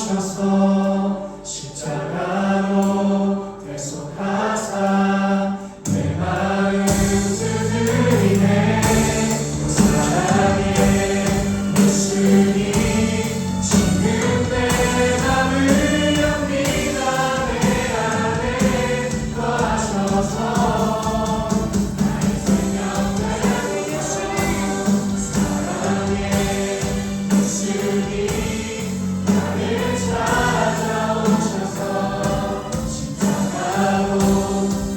찾아오셔서 십자가로 대속하사 내 마음 두드리네. 사랑의 예수님 지금 내 맘을 엽니다. 내 안에 거하셔서 나의 생명 되는 예수님. 사랑의 예수님 나를 찾아오셔서 십자가로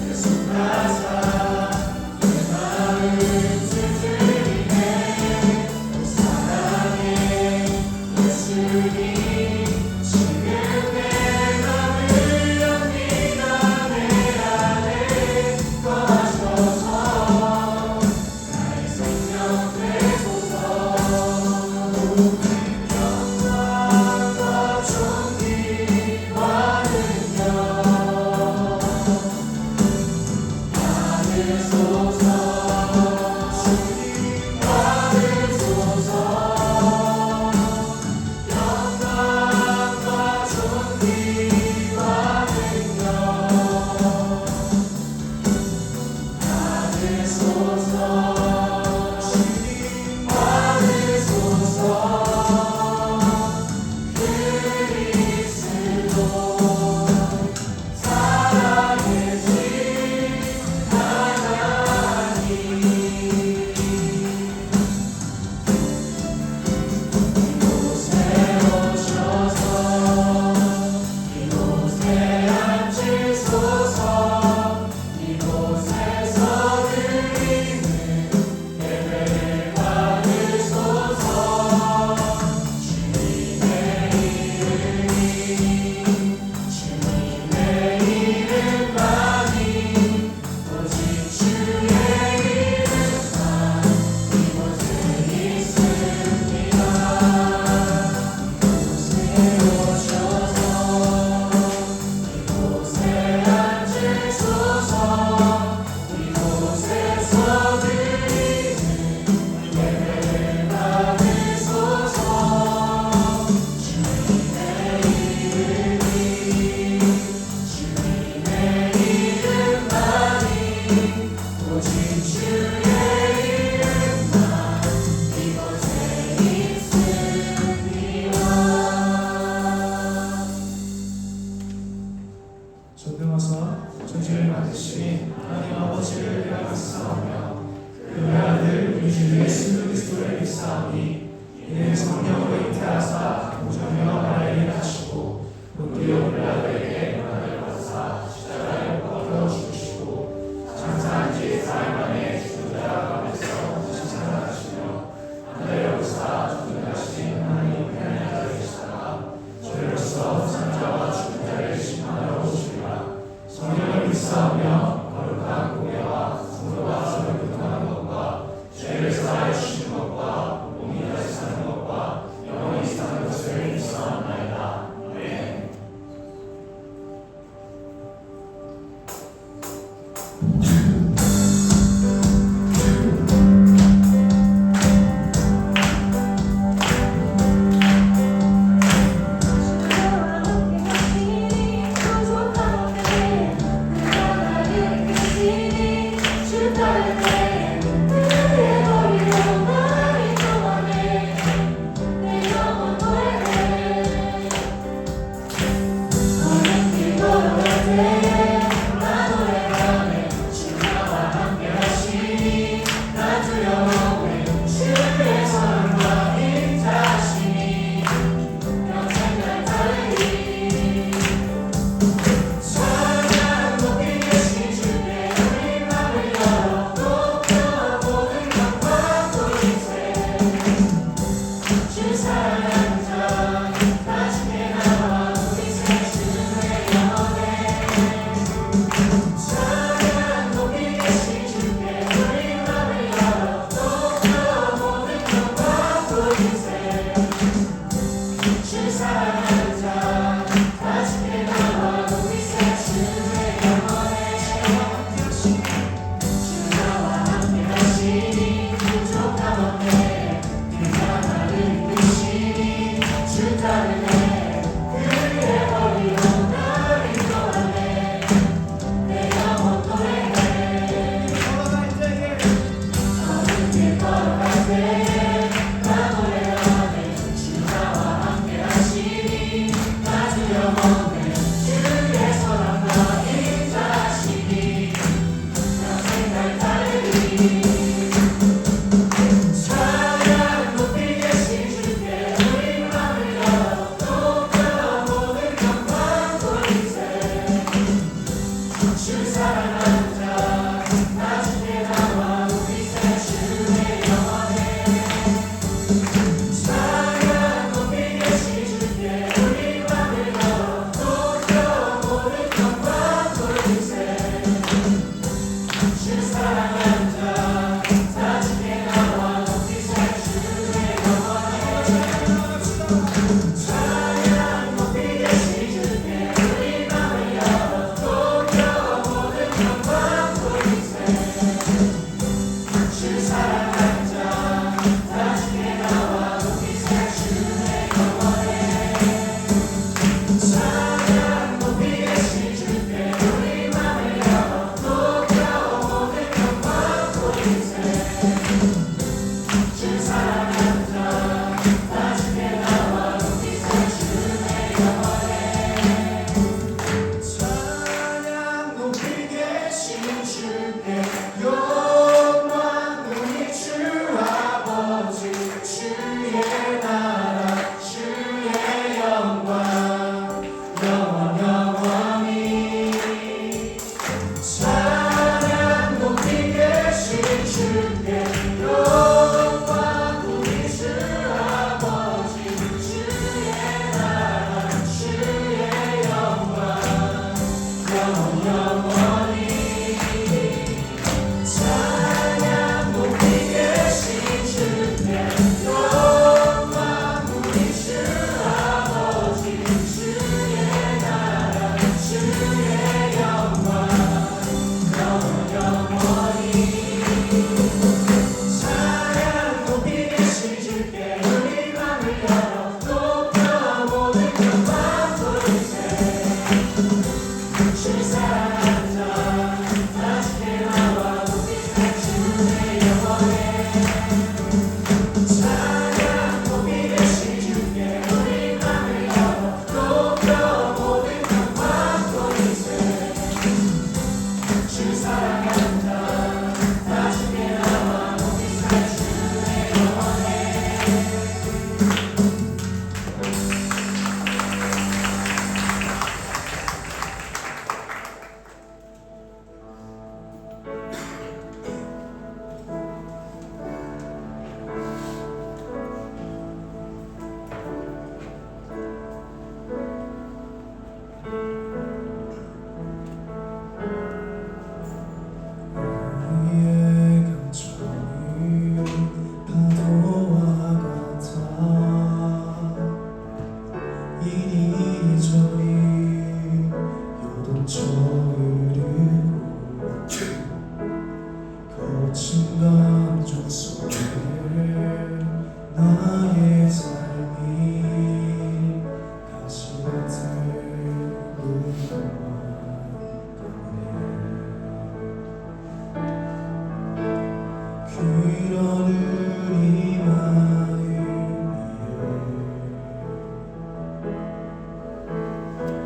대속하사 내 마음 두드리네. 사랑의 예수님 지금 내 맘을 엽니다. 내 안에 거하셔서 나의 생명 되소서. 영광과 존귀와 능력 받으소서. 주님 받으소서. 영광과 존귀와 능력 받으소서. 주님 받으소서. 그리스도 살아계신 하나님 이곳에 오셔서 이곳에 앉으소서. 이곳에서 드리는 예배를 받으소서. 주님의 이름이 주님의 이름만이 오직 주의 이름만 이곳에 있습니다. 이곳에 오셔서 이곳에 앉으소서. 이곳에서 드리는 예배를 받으소서. 주님의 이름이 주님의 이름만이 오직 주의 이름만 이곳에 있습니다. 존경하사 존귀를 받으신 하나님 아버지를 감사하며 그 아들 우리 주 예수 그리스도를 믿사오니 이는 성령으로 잉태하사 공정며 나라에 하시고 본디오 빌라도에게 고난을 받으사 십자가에 못 박혀 죽으시고 장사한 지 사흘 만에 죽은 자 가운데서 다시 살아나시며 하늘에 오르사 죽은 자신 하나님 우편에 앉아 계시다가 저희로서 산자와 죽은 자를 심판하러 오시리라. 성령을 믿사오며 거룩한 공예와 성도가 서로 교통하는 것과 죄를 사하여 주시는 것과 몸이 다시 사는 것과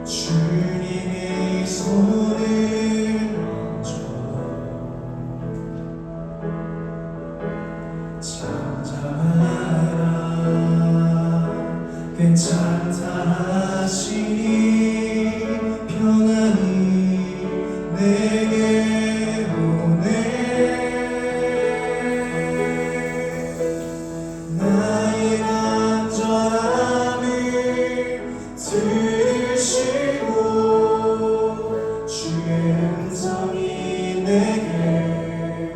주님의 손을 얹어 잠잠하라 괜찮다 하시니 평안이 내게 오네 나의 간절함을 들으시고 주의 음성이 내게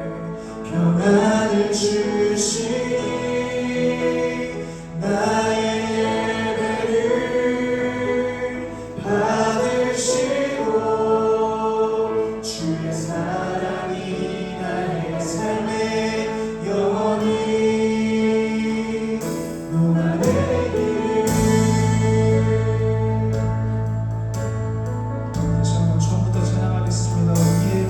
평안을 주시니 나의 예배를 받으시고 주의 사랑이 나의 삶에 영원히 녹아내기를 다시 한번 처음부터 찬양하겠습니다. 우리의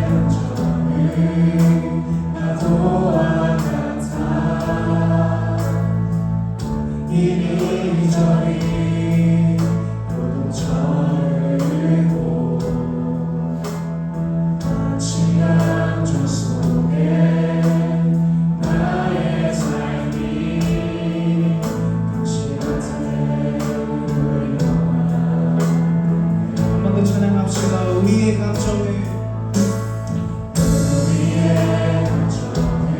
감정은 파도와 같아 이리저리 요동쳐흘고 마치 양조 속에 나의 삶이 당신한테 한 번 더 찬양합시다. 우리의 감정을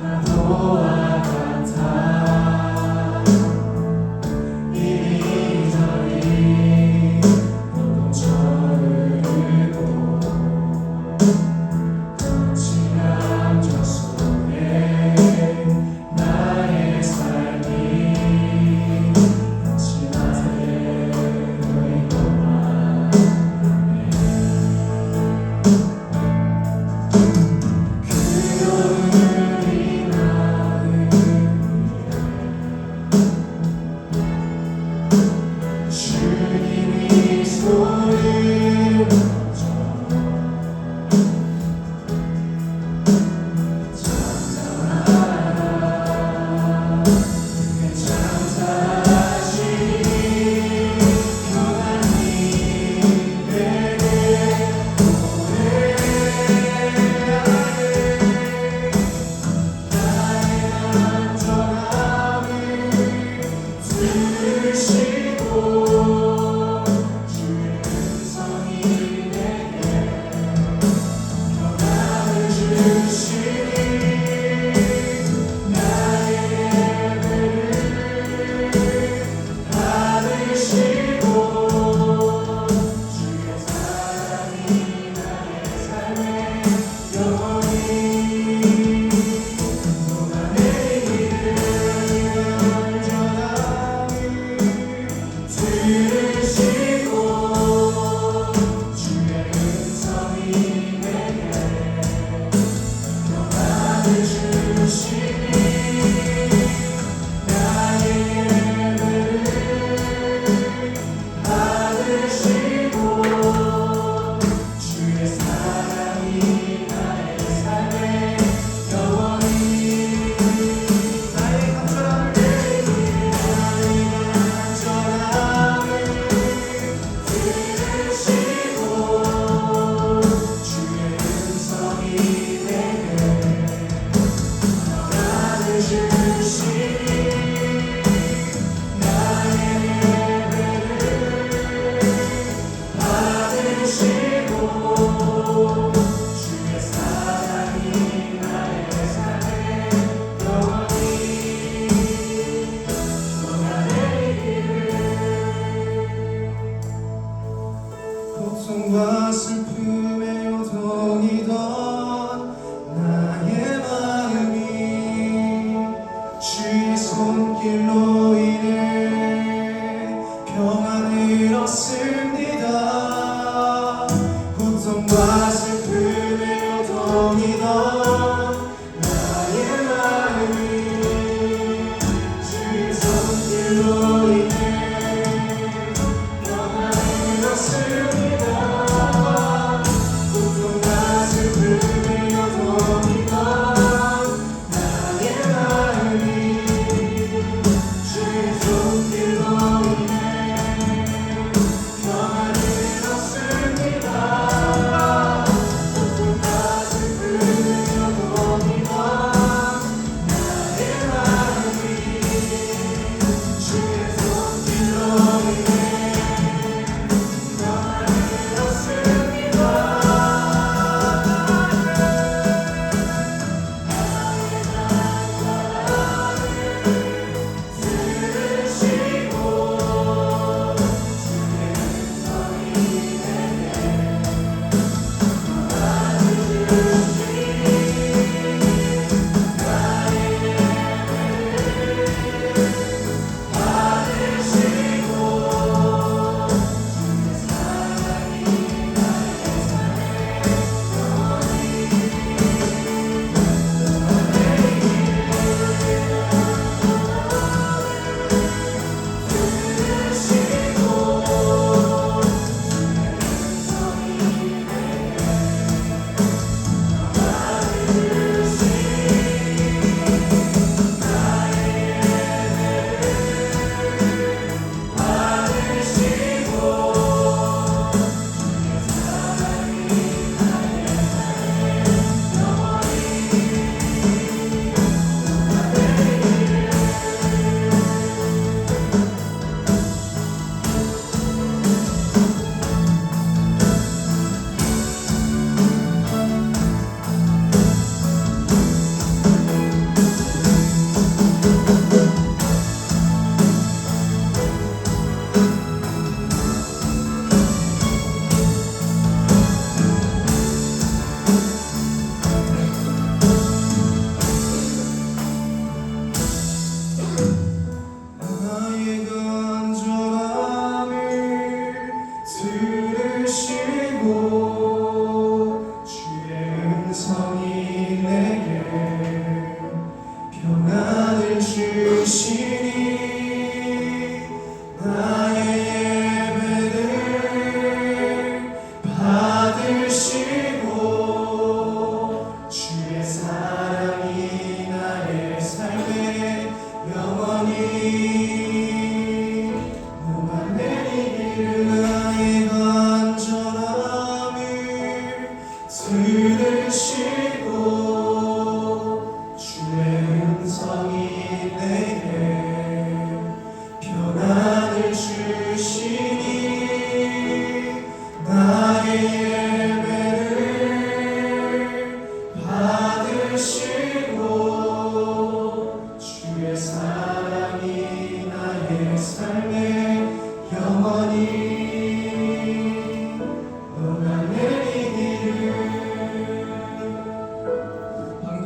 파도와 같아 이리저리 요동쳐흘고 거친 감정 속에 나의 삶이 당신한테 주님이 손을 얹어 잠잠하라 괜찮다 하시니 평안이 내게 오네 나의 간절함을 들으시고 주의 음성이 내게 평안을 주시니 나의 예배를 받으시고 주의 사랑이 나의 삶에 영원히 녹아내기를 간절함을 들으시고 주의 음성이 내게 평안을 주시니 나의 예배를 받으시고 주의 사랑이 나의 삶에 영원히 나의 간절함을 들으시고 주의 음성이 내게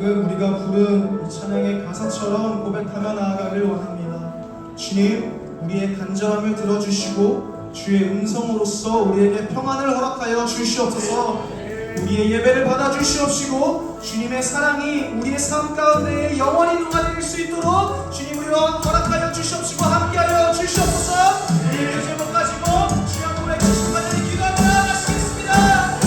방금 우리가 부른 이 찬양의 가사처럼 고백하며 나아가길 원합니다. 주님, 우리의 간절함을 들어주시고 주의 음성으로써 우리에게 평안을 허락하여 주시옵소서. 우리의 예배를 받아주시옵시고 주님의 사랑이 우리의 삶 가운데 영원히 녹아내릴 수 있도록 주님 우리와 허락하여 주시옵시고 함께하여 주시옵소서. 우리의 제목 가지고 주여 노래 주신 분들이 기도하며 나아가시겠습니다.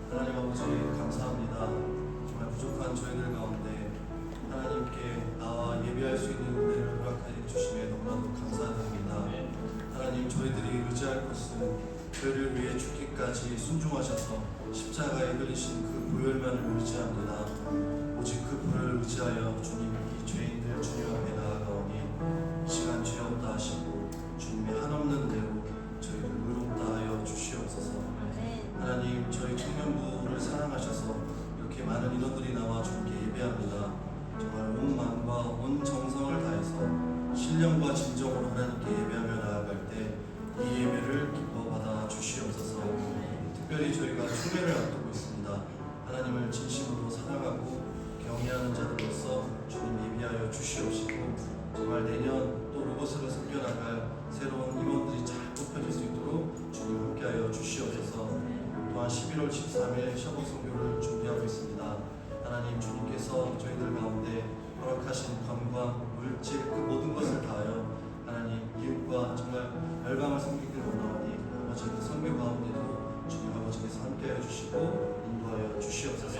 하나님 아버지 감사합니다. 정말 부족한 저희들 가운데 하나님께 나와 예배할 수 있는 은혜를 허락하여 주심에 너무나도 감사드립니다. 하나님, 저희들이 의지할 것은 저희를 위해 죽기까지 순종하셔서 십자가에 흘리신 그 보혈만을 의지합니다. 오직 그 보혈을 의지하여 주님, 이 죄인들 주님 앞에 나아가오니 이 시간 죄 없다 하시고 주님의 한없는 대로 저희를 의롭다 하여 주시옵소서. 하나님, 저희 청년부를 사랑하셔서 이렇게 많은 인원들이 나와 주님께 예배합니다. 정말 온 마음과 온 정성을 다해서 신령과 진정으로 하나님께 예배하며 나아갈 때 이 예배를 기뻐 받아 주시옵소서. 특별히 저희가 추배를 앞두고 있습니다. 하나님을 진심으로 사랑하고 경외하는 자들로서 주님 예비하여 주시옵시고 정말 내년 또 로봇으로 섬겨나갈 새로운 임원들이 잘 뽑혀질 수 있도록 주님 함께하여 주시옵소서. 또한 11월 13일 셔복 선교를 준비하고 있습니다. 하나님, 주님께서 저희들 가운데 허락하신 관광, 물질 그 모든 것을 다하여 하나님 이웃과 정말 열방을 섬기기를 원하오니 아버지 그 선교 가운데도 주님 아버지께서 함께하여 주시고 인도하여 주시옵소서.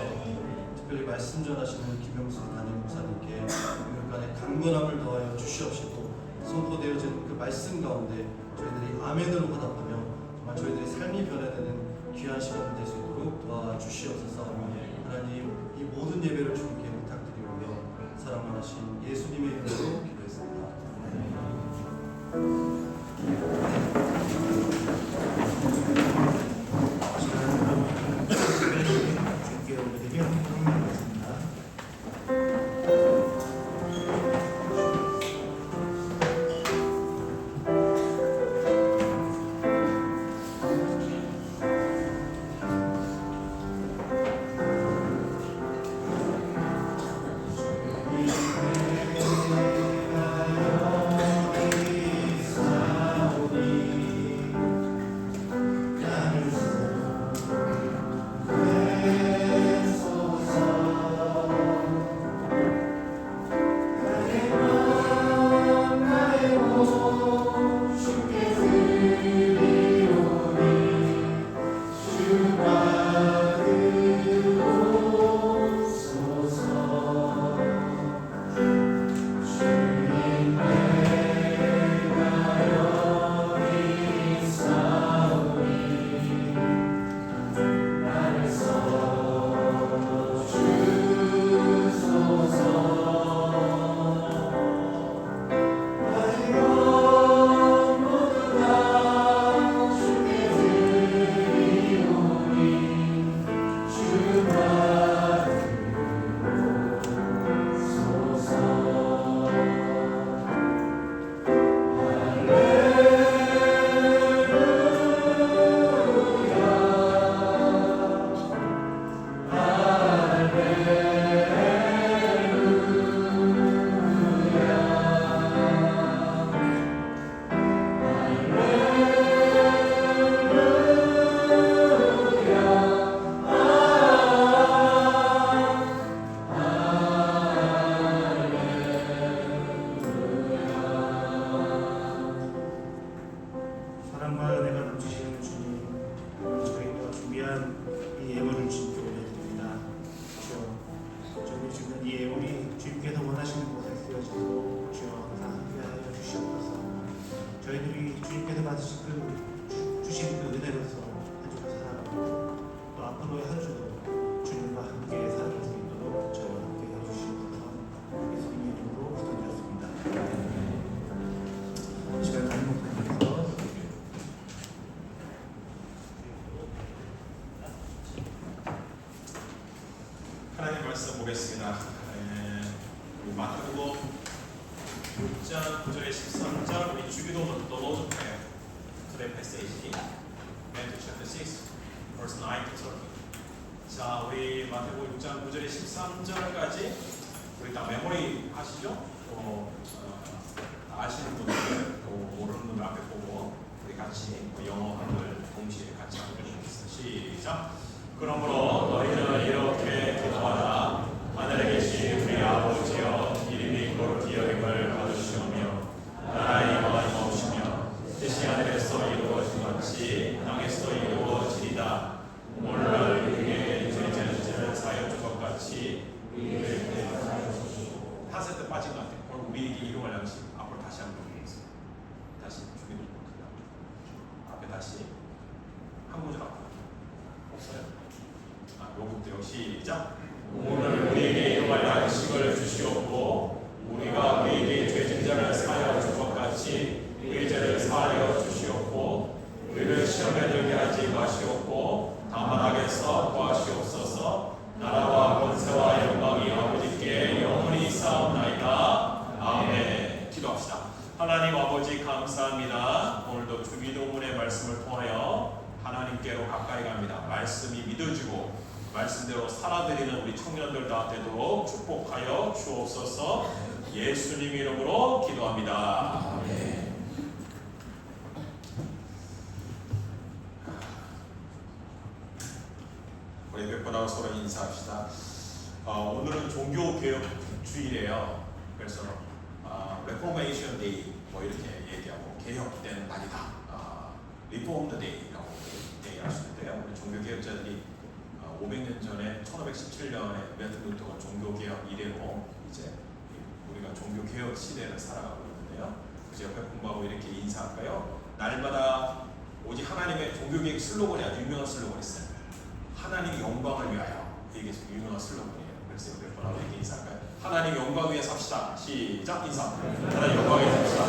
특별히 말씀 전하시는 김영수 담임 목사님께 이웃간의 강건함을 더하여 주시옵시고 선포되어진 그 말씀 가운데 저희들이 아멘으로 화답하며 정말 저희들의 삶이 변화되는 귀한 시간 될 수 있도록 도와주시옵소서. 하나님, 이 모든 예배를 주님께 부탁드리오며 사랑하신 예수님의 이름으로 기도했습니다. 주님께 올려드리며 기도하겠습니다. 6장 9절에 13절 우리 주기도문 The Lord's Prayer today passage Matthew chapter 6 verse 9 to 13. 자, 우리 마태복음 6장 9절에 13절까지 우리 다 메모리 하시죠? 또 아시는 분들 또 모르는 분들 앞에 보고 우리 같이 영어 한글 동시에 같이 읽어보겠습니다. 시작. 그러므로 너희는 이렇게 기도하라. 하늘에 계신 우리 아버지여, 이름이 거룩히 여김을 받으시오며 나라의 임하옵시며 뜻이 하늘에서 이루어진 같이 땅에서도 이루어지리다. 오늘날 우리에게 죄지는 죄를 사하여 준 것 같이 우리에게 사하여 주시고. 탓에 때 빠진 것 같아요. 오늘 우리에게 일용할 양식 앞으로 다시 한번 보겠습니다. 다시 주기도 앞에 다시 한 구절 앞으로 없어요? 요것도요. 시작. 오늘 우리에게 일용할 양식을 주시옵고 우리가 우리에게 죄진 자를 사하여 준 것 같이 우리 죄를 사하여 주시옵고 우리를 시험에 들게 하지 마시옵고 다만 악에서 구하시옵소서. 나라와 권세와 영광이 아버지께 영원히 있사옵나이다. 아멘. 기도합시다. 하나님 아버지 감사합니다. 오늘도 주기도문의 말씀을 통하여 하나님께로 가까이 갑니다. 말씀이 믿어지고 말씀대로 살아드리는 우리 청년들 다 되도록 축복하여 주옵소서. 예수님 이름으로 기도합니다. 아멘. 우리 몇 번 하고 서로 인사합시다. 오늘은 종교개혁 주일이에요. 그래서 Reformation Day 뭐 이렇게 얘기하고 개혁된 날이다. Reformed Day라고 얘기할 수 있는데요. 우리 종교개혁자들이 500년 전에 1517년에 마틴 루터가 종교개혁 이래로 이제 우리가 종교개혁 시대를 살아가고 있는데요. 그래서 옆에 공부하고 이렇게 인사할까요? 날마다 오직 하나님의 종교개혁 슬로건이 아주 유명한 슬로건이 있어요. 하나님의 영광을 위하여. 이게 유명한 슬로건이에요. 그래서 옆에 분하고 이렇게 인사할까요? 하나님 영광 위에 삽시다. 시작. 인사. 하나님 영광 위에 삽시다.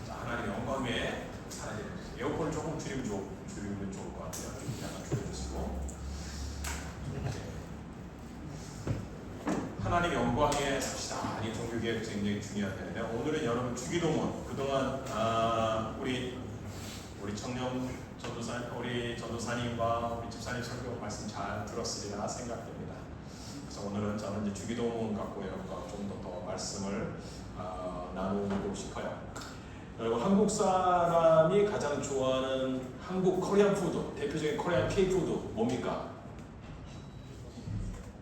자, 하나님 영광 위에 살아야 됩니다. 에어컨을 조금 줄이면 좋을 것 같아요. 약간 줄여주시고. 하나님 영광에 삽시다. 이 종교개혁 굉장히 중요한데 오늘은 여러분 주기도문 그동안 우리 청년 우리 전도사님과 우리 집사님 설교 말씀 잘 들었으리라 생각됩니다. 그래서 오늘은 저는 이제 주기도문 갖고 여러분과 좀 더 말씀을 나누고 싶어요. 여러분 한국 사람이 가장 좋아하는 한국 코리안 푸드 대표적인 코리안 K-푸드 뭡니까?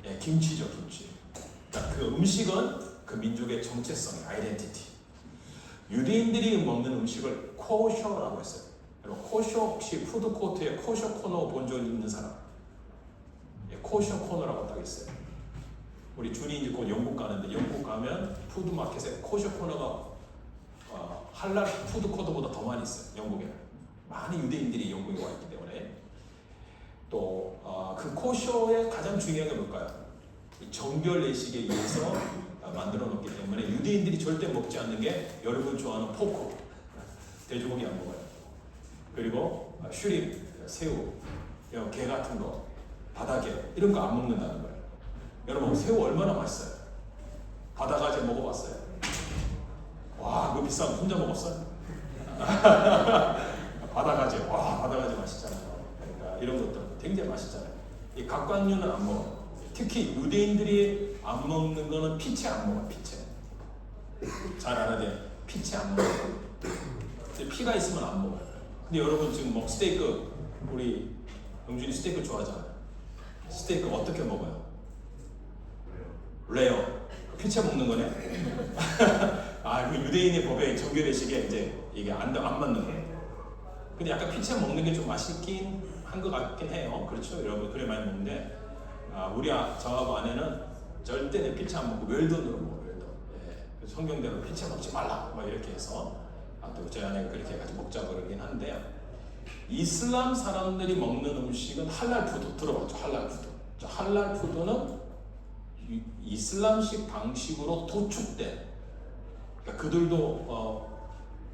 예, 김치죠, 김치. 그러니까 그 음식은 그 민족의 정체성, 아이덴티티. 유대인들이 먹는 음식을 코셔라고 했어요. 여러분 코셔 혹시 푸드코트에 코셔 코너 본 적 있는 사람? 예, 코셔 코너라고 딱 있어요. 우리 준이 이제 곧 영국 가는데 영국 가면 푸드마켓에 코셔 코너가 할랄 푸드코트보다 더 많이 있어요. 영국에는 많은 유대인들이 영국에 와 있기 때문에 또 그 코셔의 가장 중요한 게 뭘까요? 이 정결 예식에 의해서 만들어 놓기 때문에 유대인들이 절대 먹지 않는 게 여러분 좋아하는 포크, 돼지고기 안 먹어요. 그리고 슈림, 새우, 게 같은 거, 바다게 이런 거 안 먹는다는 거예요. 여러분 새우 얼마나 맛있어요? 바다가재 먹어봤어요? 와, 그거 비싼 거 혼자 먹었어요? 바다가재, 와, 바다가재 맛있잖아요. 그러니까 이런 것들 굉장히 맛있잖아요. 이 각각류는 안 먹어요. 특히 유대인들이 안 먹는 거는 피채 안 먹어요. 피채. 잘 알아야 돼요. 피채 안 먹어요. 피가 있으면 안 먹어요. 근데 여러분 지금 뭐 스테이크, 우리 영준이 스테이크 좋아하잖아요. 스테이크 어떻게 먹어요? 레어. 피채 먹는 거네. 그 유대인의 법에 정결의식에 이제 이게 안 맞는 거예요. 근데 약간 피채 먹는 게 좀 맛있긴 한 것 같긴 해요. 그렇죠, 여러분 그래 많이 먹는데 저하고 아내는 절대 내 피채 안 먹고 웰던으로 먹어요. 웰던. 예. 성경대로 피채 먹지 말라. 막 이렇게 해서 또 저희 아내가 그렇게 해가지고 먹자 그러긴 한데 이슬람 사람들이 먹는 음식은 할랄 푸드 들어봤죠? 할랄 푸드. 할랄 푸드는 이슬람식 방식으로 도축된 그러니까 그들도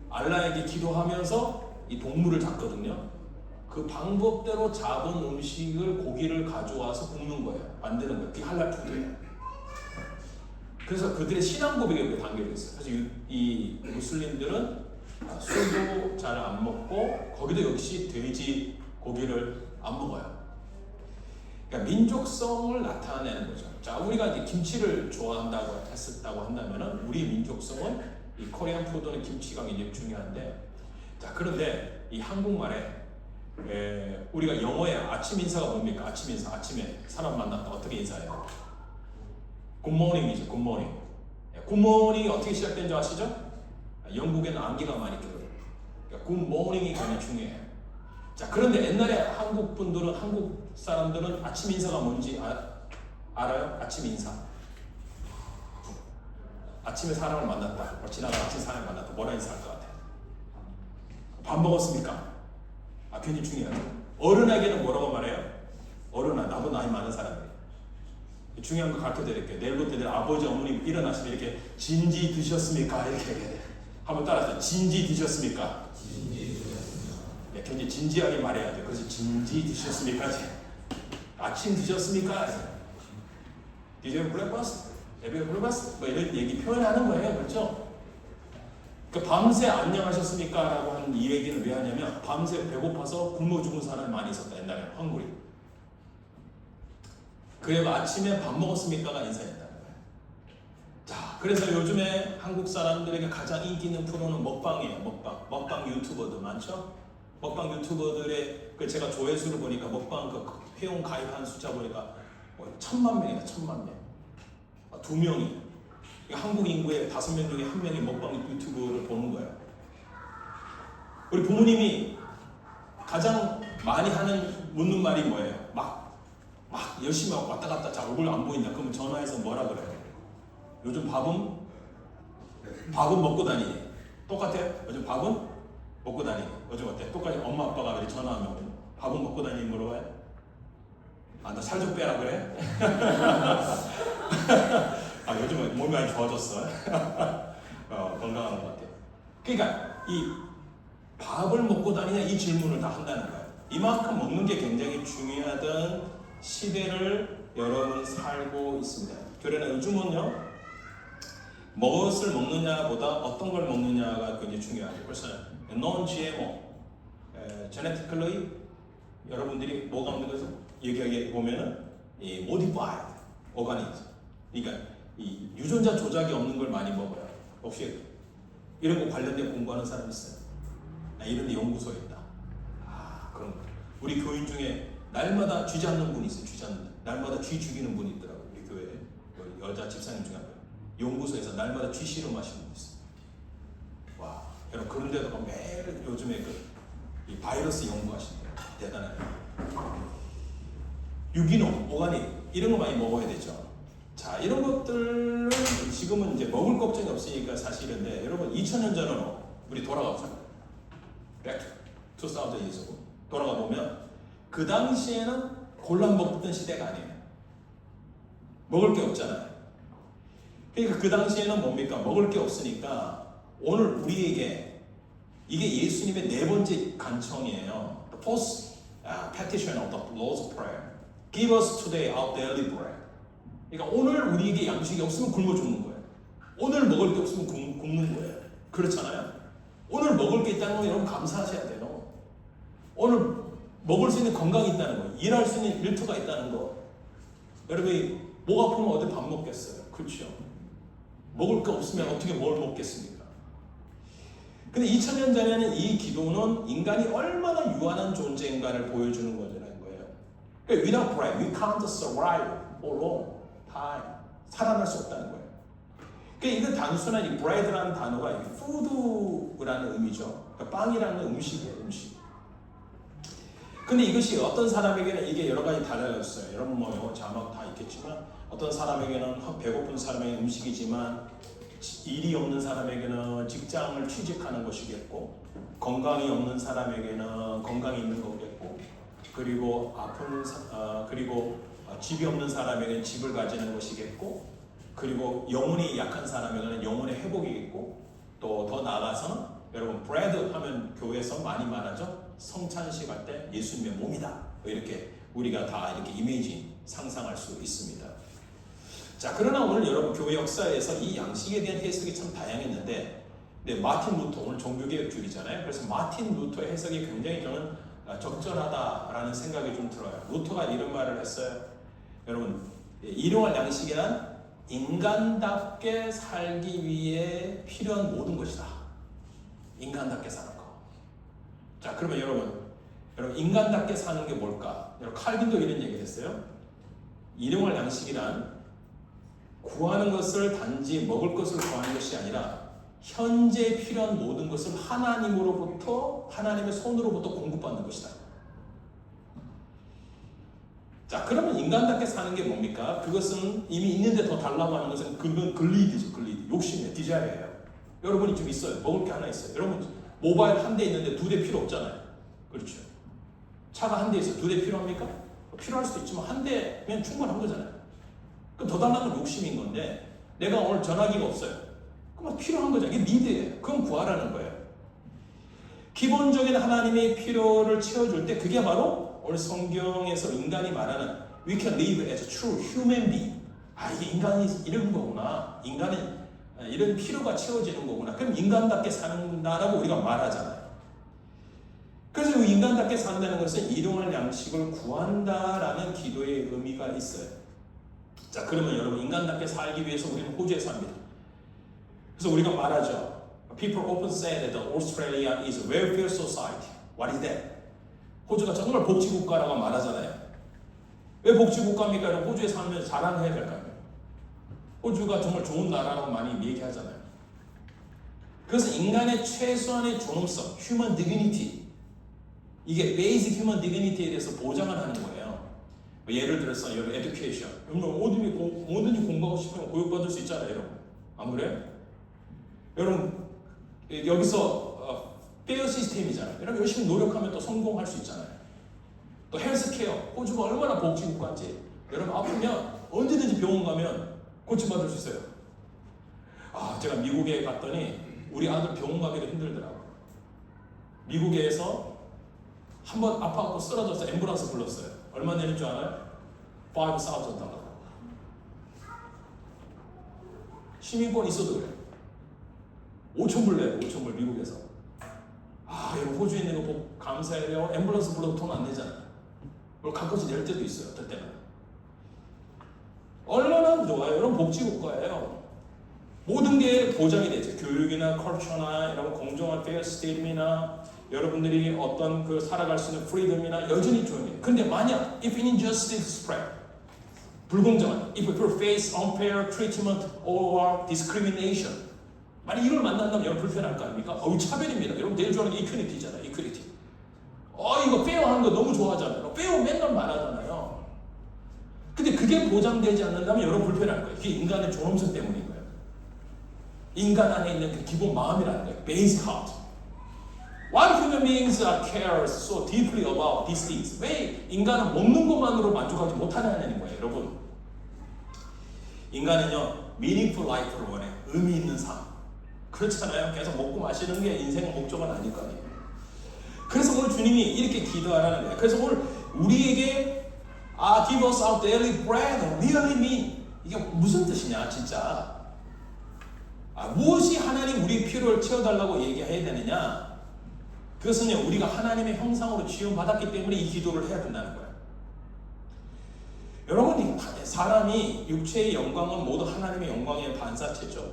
알라에게 기도하면서 이 동물을 잡거든요. 그 방법대로 잡은 음식을 고기를 가져와서 굽는 거예요. 만드는 거예요. 그게 할랄 푸드예요. 그래서 그들의 신앙 고백에 담겨져 있어요. 그래서 이 무슬림들은 술도 잘 안 먹고 거기도 역시 돼지 고기를 안 먹어요. 그러니까 민족성을 나타내는 거죠. 자, 우리가 이제 김치를 좋아한다고 했었다고 한다면은 우리 민족성은 이 코리안 푸드는 김치가 굉장히 중요한데, 자, 그런데 이 한국말에 우리가 영어에 아침 인사가 뭡니까? 아침 인사. 아침에 사람 만났다 어떻게 인사해요? 굿모닝이죠. 굿모닝. 굿모닝이 어떻게 시작된 줄 아시죠? 영국에는 암기가 많이 들어요. 그러니까 굿모닝이 굉장히 중요해요. 자, 그런데 옛날에 한국 사람들은 아침 인사가 뭔지 알아요? 아침 인사. 아침에 사람을 만났다. 지나가 아침 사람을 만났다. 뭐라 인사할 것 같아? 밥 먹었습니까? 굉장히 중요하죠. 어른에게는 뭐라고 말해요? 어른아, 나도 나이 많은 사람이에요. 중요한 거 가르쳐 드릴게요. 내일부터 내 아버지, 어머님 일어나시면 이렇게 진지 드셨습니까? 이렇게 얘기해야 돼요. 한번 따라서 진지 드셨습니까? 네, 굉장히 진지하게 말해야 돼요. 그래서 진지 드셨습니까? 아침 드셨습니까? Did you have breakfast? Have you had breakfast? 뭐 이런 얘기 표현하는 거예요. 그렇죠? 그 밤새 안녕하셨습니까? 라고 하는 이 얘기는 왜 하냐면 밤새 배고파서 굶어 죽은 사람이 많이 있었다. 옛날에는 헝그리. 그리고 아침에 밥 먹었습니까가 인사했다는 거예요. 자, 그래서 요즘에 한국 사람들에게 가장 인기 있는 프로는 먹방이에요. 먹방 유튜버들 많죠? 먹방 유튜버들의 제가 조회수를 보니까 먹방 회원 가입한 숫자 보니까 1000만 명이다. 1000만 명. 2명이. 한국 인구의 5명 중에 1명이 먹방 유튜브를 보는 거예요. 우리 부모님이 가장 많이 묻는 말이 뭐예요? 막 열심히 왔다 갔다. 자, 얼굴 안 보인다. 그러면 전화해서 뭐라 그래요? 요즘 밥은 먹고 다니니? 똑같아요? 요즘 밥은 먹고 다니니? 요즘 어때? 똑같이 엄마 아빠가 전화하면 밥은 먹고 다니니 물어봐요? 나 살 좀 빼라 그래? 요즘은 몸이 많이 좋아졌어. 건강한 것 같아요. 그러니까 이 밥을 먹고 다니냐 이 질문을 다 한다는 거예요. 이만큼 먹는 게 굉장히 중요하던 시대를 여러분 살고 있습니다. 그러나 요즘은요, 무엇을 먹느냐보다 어떤 걸 먹느냐가 굉장히 중요하죠. 그래서 non-GMO, genetically 여러분들이 뭐가 없는 것을 얘기하게 보면은 이 modified organism, 그러니까 이 유전자 조작이 없는 걸 많이 먹어요. 혹시 이런 거 관련된 공부하는 사람 있어요? 이런 데 연구소에 있다. 그런 거. 우리 교인 중에 날마다 쥐 잡는 분이 있어요. 쥐 잡는. 날마다 쥐 죽이는 분이 있더라고요. 우리 교회에. 여자 집사님 중에 한 분. 연구소에서 날마다 쥐 실험하시는 분이 있어요. 와, 여러분 그런 데다가 매일 요즘에 이 바이러스 연구하시는 거예요. 대단해요. 유기농, 오가닉 이런 거 많이 먹어야 되죠. 자, 이런 것들을 지금은 이제 먹을 걱정이 없으니까 사실인데, 여러분 2000년 전으로 우리 돌아가보세요. Back 2000 years ago. 돌아가 보면 그 당시에는 골라 먹던 시대가 아니에요. 먹을 게 없잖아요. 그러니까 그 당시에는 뭡니까? 먹을 게 없으니까 오늘 우리에게 이게 예수님의 네 번째 간청이에요. The first petition of the Lord's Prayer. Give us today our daily bread. 그러니까 오늘 우리에게 양식이 없으면 굶어 죽는 거예요. 오늘 먹을 게 없으면 굶는 거예요. 그렇잖아요. 오늘 먹을 게 있다는 건 여러분 감사하셔야 돼요. 오늘 먹을 수 있는 건강이 있다는 거, 일할 수 있는 일터가 있다는 거. 여러분이 목 아프면 어디 밥 먹겠어요? 그렇죠. 먹을 게 없으면 어떻게 뭘 먹겠습니까? 근데 2000년 전에는 이 기도는 인간이 얼마나 유한한 존재인가를 보여주는 거라는 거예요. 그러니까 without bread, we can't survive for long time. 살아날 수 없다는 거예요. 그러니까 이건 단순한 이 bread라는 단어가 food라는 의미죠. 그러니까 빵이라는 음식이에요, 음식. 근데 이것이 어떤 사람에게는 이게 여러 가지 달라졌어요. 여러분 뭐 영어 자막 다 있겠지만 어떤 사람에게는 배고픈 사람에게 음식이지만 일이 없는 사람에게는 직장을 취직하는 것이겠고, 건강이 없는 사람에게는 건강이 있는 거겠고, 그리고 그리고 집이 없는 사람에게는 집을 가지는 것이겠고, 그리고 영혼이 약한 사람에게는 영혼의 회복이겠고, 또 더 나아가서는 여러분 브레드 하면 교회에서 많이 말하죠. 성찬식 할 때 예수님의 몸이다. 이렇게 우리가 다 이렇게 이미지 상상할 수 있습니다. 자, 그러나 오늘 여러분 교회 역사에서 이 양식에 대한 해석이 참 다양했는데, 마틴 루터, 오늘 종교개혁주의잖아요. 그래서 마틴 루터의 해석이 굉장히 저는 적절하다라는 생각이 좀 들어요. 루터가 이런 말을 했어요. 여러분, 일용할 양식이란 인간답게 살기 위해 필요한 모든 것이다. 인간답게 사는 거. 자, 그러면 여러분 인간답게 사는 게 뭘까? 여러분 칼빈도 이런 얘기를 했어요. 일용할 양식이란 구하는 것을 단지 먹을 것을 구하는 것이 아니라 현재 필요한 모든 것을 하나님의 손으로부터 공급받는 것이다. 자, 그러면 인간답게 사는 게 뭡니까? 그것은 이미 있는데 더 달라고 하는 것은 그건 글리드죠. 글리드. 욕심이에요. 디자이어예요. 여러분이 좀 있어요. 먹을 게 하나 있어요. 여러분 모바일 한 대 있는데 2대 필요 없잖아요. 그렇죠. 차가 한 대 있어요. 2대 필요합니까? 필요할 수도 있지만 한 대면 충분한 거잖아요. 그럼 더 달라는 건 욕심인 건데, 내가 오늘 전화기가 없어요. 그럼 필요한 거죠. 이게 니드예요. 그건 구하라는 거예요. 기본적인 하나님의 필요를 채워줄 때 그게 바로 오늘 성경에서 인간이 말하는 We can live as a true human being. 아, 이게 인간이 이런 거구나. 인간은 이런 필요가 채워지는 거구나. 그럼 인간답게 산다라고 우리가 말하잖아요. 그래서 인간답게 산다는 것은 일용할 양식을 구한다라는 기도의 의미가 있어요. 자, 그러면 여러분 인간답게 살기 위해서 우리는 호주에 삽니다. 그래서 우리가 말하죠. People often say that Australia is a welfare society. What is that? 호주가 정말 복지국가라고 말하잖아요. 왜 복지국가입니까? 호주에 살면 자랑해야 될까요? 호주가 정말 좋은 나라라고 많이 얘기하잖아요. 그래서 인간의 최소한의 존엄성, human dignity, 이게 basic human dignity에 대해서 보장을 하는 거예요. 예를 들어서 여러분 education, 여러분 뭐든지 공부하고 싶으면 교육받을 수 있잖아요, 여러분. 안 그래요? 여러분 여기서 페어 시스템이잖아요. 여러분 열심히 노력하면 또 성공할 수 있잖아요. 또 헬스케어, 호주가 얼마나 복지국가인지. 여러분 아프면 언제든지 병원 가면 고침받을 수 있어요. 아, 제가 미국에 갔더니 우리 아들 병원 가기도 힘들더라고요. 미국에서 한번 아파갖고 쓰러져서 앰뷸런스 불렀어요. 얼마 내는 줄 알아요? $5,000. 시민권 있어도 그래요. 5,000불 내요. 5,000불 미국에서. 아, 여러분 호주에 있는 거 보고 감사해요. 앰뷸런스 불러도 돈 안 내잖아요. 그걸 가끔씩 낼 때도 있어요. 어떨 때는. 얼마나 좋아요. 여러분 복지국가예요. 모든 게 보장이 되죠. 교육이나 컬처나 여러분 공정한 페어 시스템이나 여러분들이 어떤 그 살아갈 수 있는 프리덤이나 여전히 좋은. 근데 만약 if injustice spread, 불공정한, if people face unfair treatment or discrimination, 만약 이걸 만난다면 여러분 불편할 거 아닙니까? 차별입니다. 여러분 제일 좋아하는 게 이퀄리티잖아요. 이퀄리티. 이거 페어하는 거 너무 좋아하잖아요. 페어 맨날 말하잖아요. 근데 그게 보장되지 않는다면 여러분 불편할 거예요. 그게 인간의 존엄성 때문인 거예요. 인간 안에 있는 그 기본 마음이라는 거예요. basic heart. Why human beings care so deeply about these things? 왜 인간은 먹는 것만으로 만족하지 못하냐는 거예요, 여러분. 인간은요, meaningful life를 원해요. 의미 있는 삶. 그렇잖아요. 계속 먹고 마시는 게 인생의 목적은 아닐 거 아니에요. 그래서 오늘 주님이 이렇게 기도하라는 거예요. 그래서 오늘 우리에게 give us our daily bread really mean, 이게 무슨 뜻이냐 진짜. 무엇이 하나님 우리의 필요를 채워달라고 얘기해야 되느냐. 그것은요, 우리가 하나님의 형상으로 지음받았기 때문에 이 기도를 해야 된다는 거예요. 여러분, 사람이 육체의 영광은 모두 하나님의 영광의 반사체죠.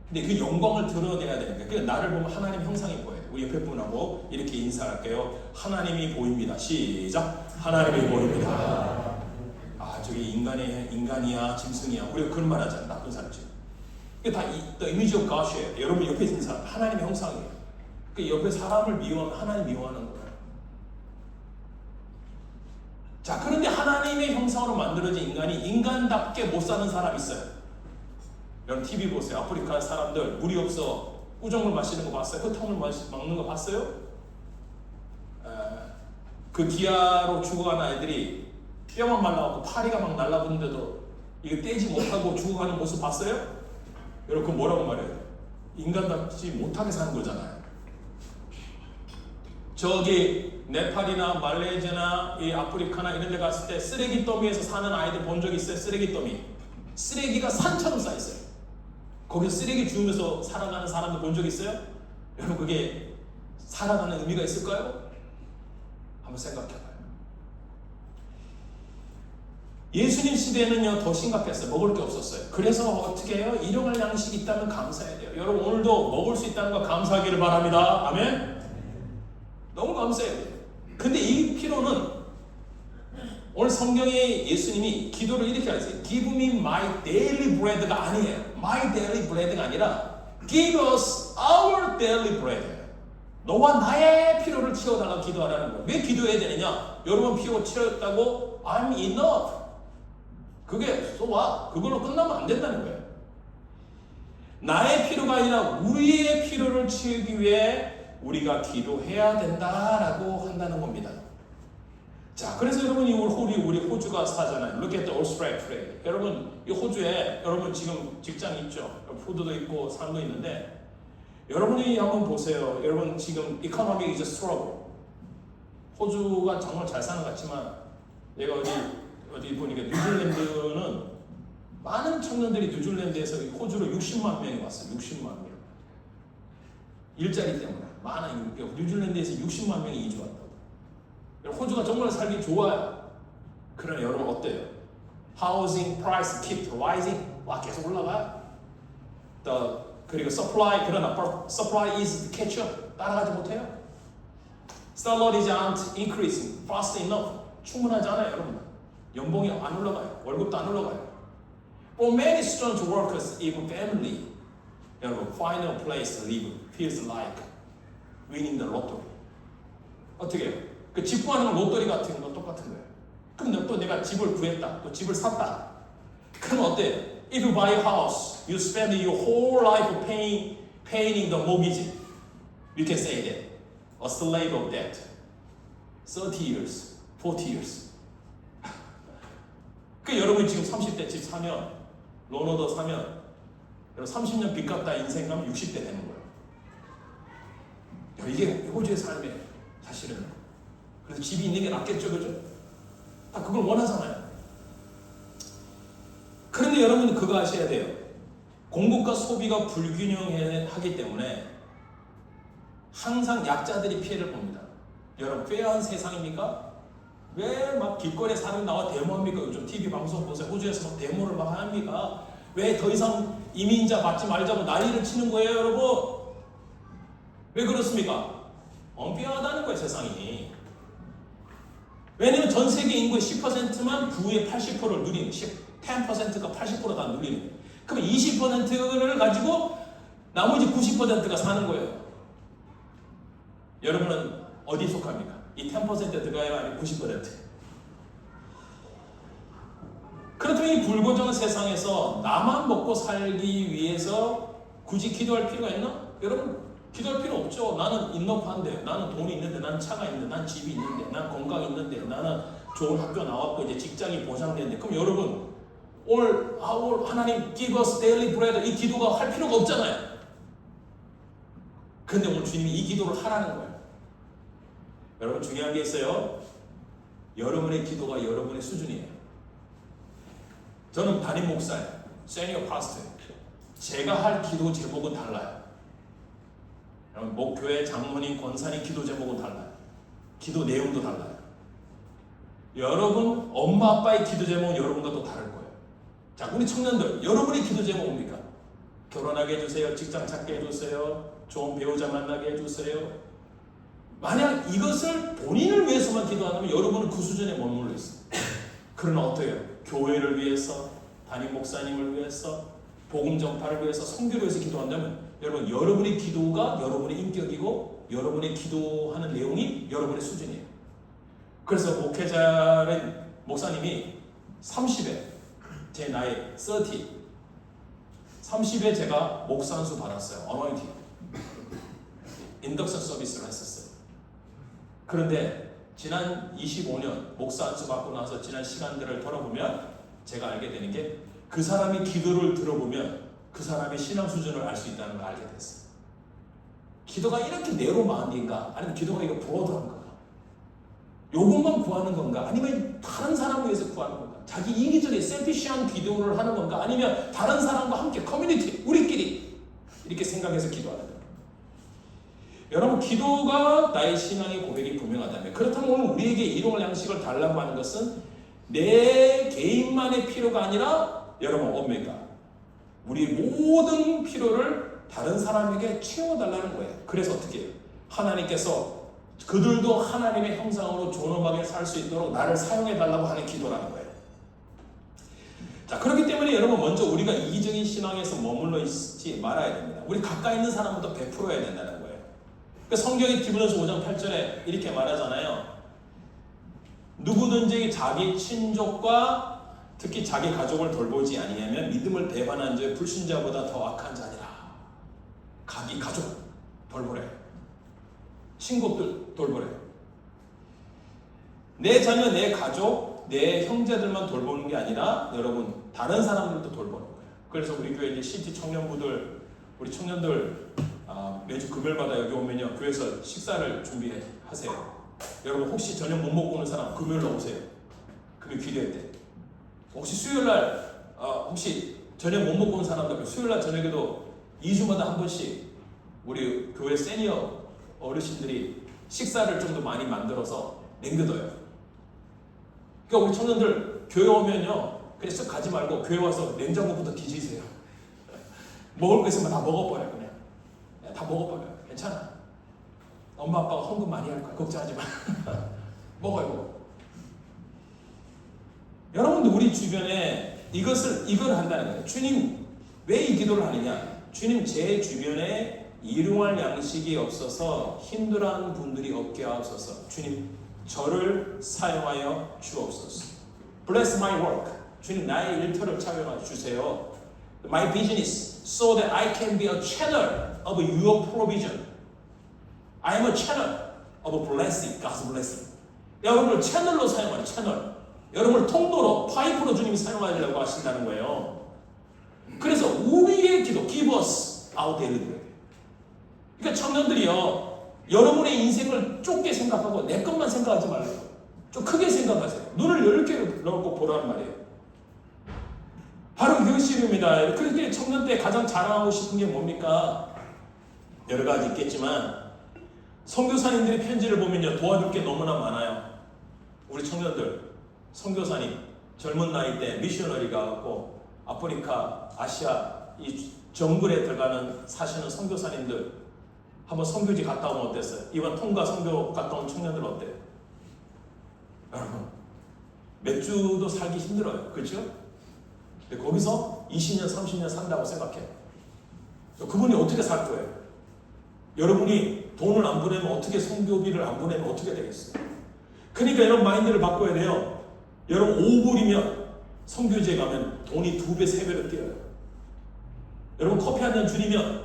근데 그 영광을 드러내야 되는 거예요. 그러니까 나를 보면 하나님 형상이 보여요. 우리 옆에 분하고 이렇게 인사할게요. 하나님이 보입니다. 시작. 하나님이 보입니다. 저기 인간이야, 짐승이야. 우리가 그런 말 하잖아요. 나쁜 사람이죠. 이게 다 the image of God이에요. 여러분 옆에 있는 사람, 하나님의 형상이에요. 그 옆에 사람을 미워하면 하나님 미워하는 거예요. 자, 그런데 하나님의 형상으로 만들어진 인간이 인간답게 못 사는 사람이 있어요. 여러분 TV 보세요. 아프리카 사람들 물이 없어 우정물 마시는 거 봤어요? 흙탕물 먹는 거 봤어요? 그 기아로 죽어가는 아이들이 뼈만 말라가고 파리가 막 날라붙는데도 이거 떼지 못하고 죽어가는 모습 봤어요? 여러분 그건 뭐라고 말해요? 인간답지 못하게 사는 거잖아요. 저기 네팔이나 말레이시아나 이 아프리카나 이런 데 갔을 때 쓰레기 더미에서 사는 아이들 본 적 있어요? 쓰레기 더미. 쓰레기가 산처럼 쌓였어요. 거기서 쓰레기 주우면서 살아가는 사람들 본 적 있어요? 여러분 그게 살아가는 의미가 있을까요? 한번 생각해봐요. 예수님 시대는요 더 심각했어요. 먹을 게 없었어요. 그래서 어떻게 해요? 일용할 양식이 있다면 감사해야 돼요. 여러분 오늘도 먹을 수 있다는 거 감사하기를 바랍니다. 아멘. 너무 감사해야 돼요. 근데 이 필요는 오늘 성경에 예수님이 기도를 이렇게 하세요. Give me my daily bread가 아니에요. My daily bread가 아니라 Give us our daily bread. 너와 나의 필요를 채워달라고 기도하라는 거예요. 왜 기도해야 되느냐? 여러분 필요 채웠다고 I'm enough. 그게 so what? 그걸로 끝나면 안 된다는 거예요. 나의 필요가 아니라 우리의 필요를 채우기 위해 우리가 기도해야 된다라고 한다는 겁니다. 자, 그래서 여러분이 우리 호주가 사잖아요. Look at the Australia trade. 여러분 이 호주에 여러분 지금 직장 있죠. 푸드도 있고 삶도 있는데 여러분이 한번 보세요. 여러분 지금 economy is a struggle. 호주가 정말 잘 사는 것 같지만 내가 어디 보니까 뉴질랜드는 많은 청년들이 뉴질랜드에서 호주로 60만 명이 왔어요. 60만 명. 일자리 때문에 많은 뉴질랜드에서 60만 명이 이주 왔다고. 호주가 정말 살기 좋아요. 그러나 여러분 어때요? Housing price keep rising. 와 계속 올라가요. 그리고 supply 그러나 supply is catch up. 따라가지 못해요. Salaries aren't increasing fast enough. 충분하지 않아요, 여러분. 연봉이 안 올라가요. 월급도 안 올라가요. For many student workers, even family, 여러분, find a place to live feels like winning the lottery. 어떻게 해요? 그 집 구하는 건 로또리 같은 거 똑같은 거예요. 그럼 또 내가 집을 구했다, 또 집을 샀다. 그럼 어때? If you buy a house, you spend your whole life paying the mortgage. You can say that a slave of debt. 30 years, 40 years. 그 여러분이 지금 30대 집 사면 로너도 사면 여러분 30년 빚 갚다 인생 가면 60대 되는 거예요. 이게 호주의 삶이에요. 사실은. 그래서 집이 있는 게 낫겠죠, 그죠? 다 그걸 원하잖아요. 그런데 여러분은 그거 아셔야 돼요. 공급과 소비가 불균형하기 때문에 항상 약자들이 피해를 봅니다. 여러분 페어한 세상입니까? 왜 막 길거리에 사람이 나와 데모합니까? 요즘 TV 방송 보세요. 호주에서 막 데모를 막 합니까? 왜 더 이상 이민자 받지 말자고 난리를 치는 거예요, 여러분? 왜 그렇습니까? 엄폐하다는 거예요, 세상이. 왜냐면 전 세계 인구의 10%만 부의 80%를 누리는 10%가 80%다 누리는 거예요. 그럼 20%를 가지고 나머지 90%가 사는 거예요. 여러분은 어디 속합니까? 이 10% 들어가요? 아니면 90%? 그렇다면 이 불공정한 세상에서 나만 먹고 살기 위해서 굳이 기도할 필요가 있나? 여러분 기도할 필요 없죠. 나는 인너프한데, 나는 돈이 있는데, 나는 차가 있는데, 나는 집이 있는데, 나는 건강이 있는데, 나는 좋은 학교 나왔고 이제 직장이 보장되는데. 그럼 여러분 오늘 하나님 give us daily bread 이 기도가 할 필요가 없잖아요. 근데 오늘 주님이 이 기도를 하라는 거예요. 여러분 중요한 게 있어요. 여러분의 기도가 여러분의 수준이에요. 저는 담임 목사예요. 세니어 파스터예요. 제가 할 기도 제목은 달라요. 여러분 목교회 장로님, 권사님 기도 제목은 달라요. 기도 내용도 달라요. 여러분 엄마 아빠의 기도 제목은 여러분과 또 다를 거예요. 자, 우리 청년들 여러분의 기도 제목 뭡니까? 결혼하게 해주세요. 직장 찾게 해주세요. 좋은 배우자 만나게 해주세요. 만약 이것을 본인을 위해서만 기도한다면 여러분은 그 수준에 머물러 있어요. 그러나 어때요? 교회를 위해서, 담임 목사님을 위해서, 복음 전파를 위해서, 선교를 위해서 기도한다면 여러분 여러분의 기도가 여러분의 인격이고 여러분의 기도하는 내용이 여러분의 수준이에요. 그래서 목회자는 목사님이 30에 제 나이 30에 제가 목사 안수 받았어요. 어노인팅 인덕션 서비스를 했었어요. 그런데 지난 25년 목사 안수 받고 나서 지난 시간들을 돌아보면 제가 알게 되는 게 그 사람이 기도를 들어보면 그 사람의 신앙 수준을 알 수 있다는 걸 알게 됐어요. 기도가 이렇게 내로 마음인가? 아니면 기도가 이거 브로드한 건가? 요것만 구하는 건가? 아니면 다른 사람을 위해서 구하는 건가? 자기 이기적인 셀피시한 기도를 하는 건가? 아니면 다른 사람과 함께 커뮤니티, 우리끼리 이렇게 생각해서 기도하는 건가? 여러분, 기도가 나의 신앙의 고백이 분명하다면, 그렇다면 오늘 우리에게 일용할 양식을 달라고 하는 것은 내 개인만의 필요가 아니라 여러분 뭡니까? 우리 모든 필요를 다른 사람에게 채워달라는 거예요. 그래서 어떻게 해요? 하나님께서 그들도 하나님의 형상으로 존엄하게 살 수 있도록 나를 사용해달라고 하는 기도라는 거예요. 자, 그렇기 때문에 여러분, 먼저 우리가 이기적인 신앙에서 머물러 있지 말아야 됩니다. 우리 가까이 있는 사람부터 베풀어야 된다는 거예요. 그러니까 성경이 디모데후서 5장 8절에 이렇게 말하잖아요. 누구든지 자기 친족과 특히 자기 가족을 돌보지 아니하면 믿음을 배반한 자의 불신자보다 더 악한 자니라. 자기 가족 돌보래. 친구들 돌보래. 내 자녀, 내 가족, 내 형제들만 돌보는 게 아니라 여러분 다른 사람들도 돌보는 거예요. 그래서 우리 교회 이제 시티 청년부들, 우리 청년들 매주 금요일마다 여기 오면요 교회에서 식사를 준비하세요. 여러분 혹시 저녁 못 먹고 오는 사람 금요일로 오세요. 금요일 기도회 때. 혹시 수요일날 혹시 저녁 못 먹고 온 사람들 수요일날 저녁에도 2주마다 한 번씩 우리 교회 세니어 어르신들이 식사를 좀 더 많이 만들어서 남겨둬요. 그러니까 우리 청년들 교회 오면요 그냥 쓱 가지 말고 교회 와서 냉장고부터 뒤지세요. 먹을 거 있으면 다 먹어버려요. 그냥 다 먹어버려요. 괜찮아. 엄마 아빠가 헌금 많이 할 거야. 걱정하지 마. 먹어요, 먹어. 여러분들 우리 주변에 이걸 한다는 거예요. 주님 왜 이 기도를 하느냐? 주님 제 주변에 일용할 양식이 없어서 힘들어하는 분들이 없게 하옵소서. 주님 저를 사용하여 주옵소서. Bless my work. 주님 나의 일터를 사용하여 주세요. My business so that I can be a channel of your provision. I am a channel of blessing, God's blessing. 여러분을 채널로 사용하는 채널. 여러분을 통로로, 파이프로 주님이 사용하려고 하신다는 거예요. 그래서 우리의 기도, give us our daily bread. 그러니까 청년들이요, 여러분의 인생을 좁게 생각하고 내 것만 생각하지 말아요. 좀 크게 생각하세요. 눈을 10개로 넣고 보라는 말이에요. 바로 그것입니다. 그렇게 청년 때 가장 자랑하고 싶은 게 뭡니까? 여러 가지 있겠지만 선교사님들의 편지를 보면요 도와줄 게 너무나 많아요. 우리 청년들 선교사님 젊은 나이 때 미셔너리 가고 아프리카, 아시아 이 정글에 들어가는 사시는 선교사님들 한번 선교지 갔다 오면 어땠어요? 이번 통가 선교 갔다 온 청년들 어때요? 여러분 몇 주도 살기 힘들어요. 그렇죠? 근데 거기서 20년, 30년 산다고 생각해요. 그분이 어떻게 살 거예요? 여러분이 돈을 안 보내면 어떻게 선교비를 안 보내면 어떻게 되겠어요? 그러니까 이런 마인드를 바꿔야 돼요. 여러분 5불이면 선교지에 가면 돈이 2배, 3배로 뛰어요. 여러분 커피 한 잔 줄이면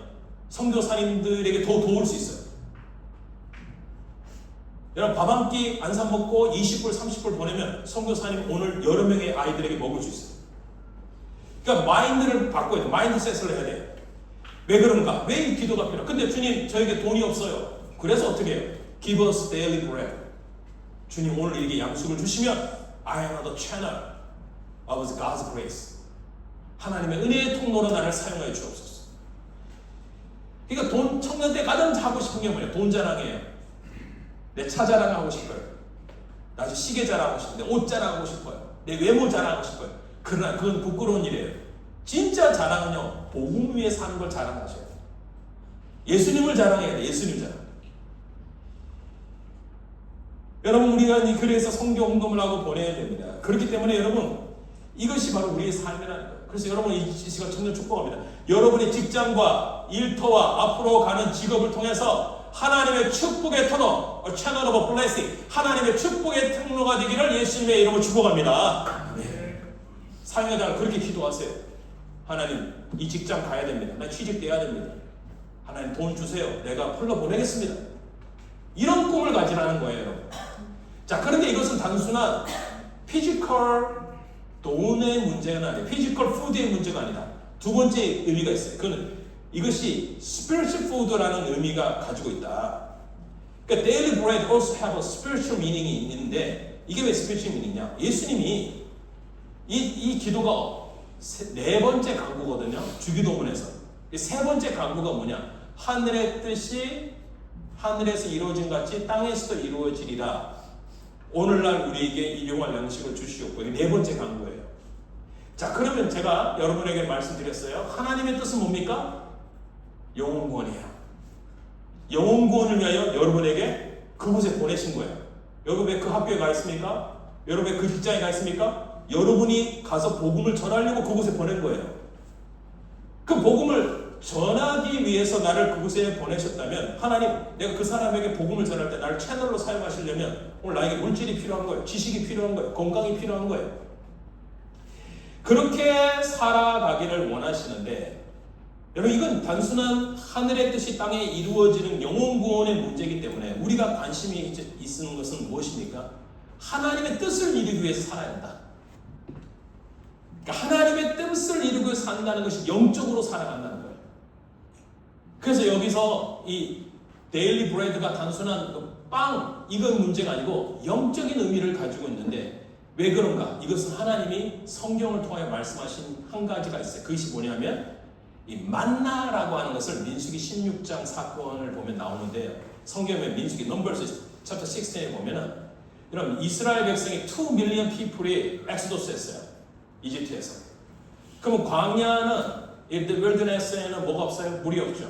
선교사님들에게 더 도울 수 있어요. 여러분 밥 한 끼 안 사 먹고 20불, 30불 보내면 선교사님 오늘 여러 명의 아이들에게 먹을 수 있어요. 그러니까 마인드를 바꿔야 돼요. 마인드셋을 해야 돼요. 왜 그런가? 왜 이 기도가 필요해? 근데 주님 저에게 돈이 없어요. 그래서 어떻게 해요? Give us daily bread. 주님 오늘 이렇게 양식을 주시면 I am the channel of God's grace. 하나님의 은혜의 통로로 나를 사용하여 주옵소서. 그러니까 청년 때 가장 하고 싶은 게 뭐예요? 돈 자랑이에요. 내 차 자랑하고 싶어요. 나 시계 자랑하고 싶어요. 내 옷 자랑하고 싶어요. 내 외모 자랑하고 싶어요. 그러나 그건 부끄러운 일이에요. 진짜 자랑은요 복음 위에 사는 걸 자랑하셔야 돼요. 예수님을 자랑해야 돼요. 예수님 자랑. 여러분 우리가 그래서 선교 헌금을 하고 보내야 됩니다. 그렇기 때문에 여러분 이것이 바로 우리의 삶이라는 거예요. 그래서 여러분 이 시간 청년 축복합니다. 여러분의 직장과 일터와 앞으로 가는 직업을 통해서 하나님의 축복의 터너, channel of blessing, 하나님의 축복의 통로가 되기를 예수님의 이름으로 축복합니다. 네. 사용자가 그렇게 기도하세요. 하나님 이 직장 가야 됩니다. 나 취직돼야 됩니다. 하나님 돈 주세요. 내가 풀러 보내겠습니다. 이런 꿈을 가지라는 거예요, 여러분. 자, 그런데 이것은 단순한 피지컬 돈의 문제가 아니에요. 피지컬 푸드의 문제가 아니다. 두 번째 의미가 있어요. 그거는 이것이 spiritual food라는 의미가 가지고 있다. 그러니까 daily bread also have a spiritual meaning이 있는데 이게 왜 spiritual meaning이냐? 예수님이 이 기도가 네 번째 간구거든요. 주기도문에서. 세 번째 간구가 뭐냐? 하늘의 뜻이 하늘에서 이루어진 같이 땅에서도 이루어지리라. 오늘날 우리에게 일용할 양식을 주시옵고. 이게 네 번째 간구예요. 자, 그러면 제가 여러분에게 말씀드렸어요. 하나님의 뜻은 뭡니까? 영혼구원이에요. 영혼구원을 위하여 여러분에게 그곳에 보내신 거예요. 여러분 왜 그 학교에 가 있습니까? 여러분 왜 그 직장에 가 있습니까? 여러분이 가서 복음을 전하려고 그곳에 보낸 거예요. 그 복음을 전하기 위해서 나를 그곳에 보내셨다면 하나님, 내가 그 사람에게 복음을 전할 때 나를 채널로 사용하시려면 오늘 나에게 물질이 필요한 거예요. 지식이 필요한 거예요. 건강이 필요한 거예요. 그렇게 살아가기를 원하시는데 여러분 이건 단순한 하늘의 뜻이 땅에 이루어지는 영혼구원의 문제이기 때문에 우리가 관심이 있는 것은 무엇입니까? 하나님의 뜻을 이루기 위해서 살아야 한다. 그러니까 하나님의 뜻을 이루기 위해서 산다는 것이 영적으로 살아간다는 거예요. 그래서 여기서 이 데일리 브레드가 단순한 빵 이건 문제가 아니고 영적인 의미를 가지고 있는데 왜 그런가? 이것은 하나님이 성경을 통해 말씀하신 한 가지가 있어요. 그것이 뭐냐면 이 만나라고 하는 것을 민수기 16장 사건을 보면 나오는데요. 성경에 민수기 넘버스 챕터 16에 보면은 여러분 이스라엘 백성이 2 밀리언 피플이 엑소더스 했어요. 이집트에서. 그럼 광야는 윌드네스에는 뭐가 없어요? 물이 없죠.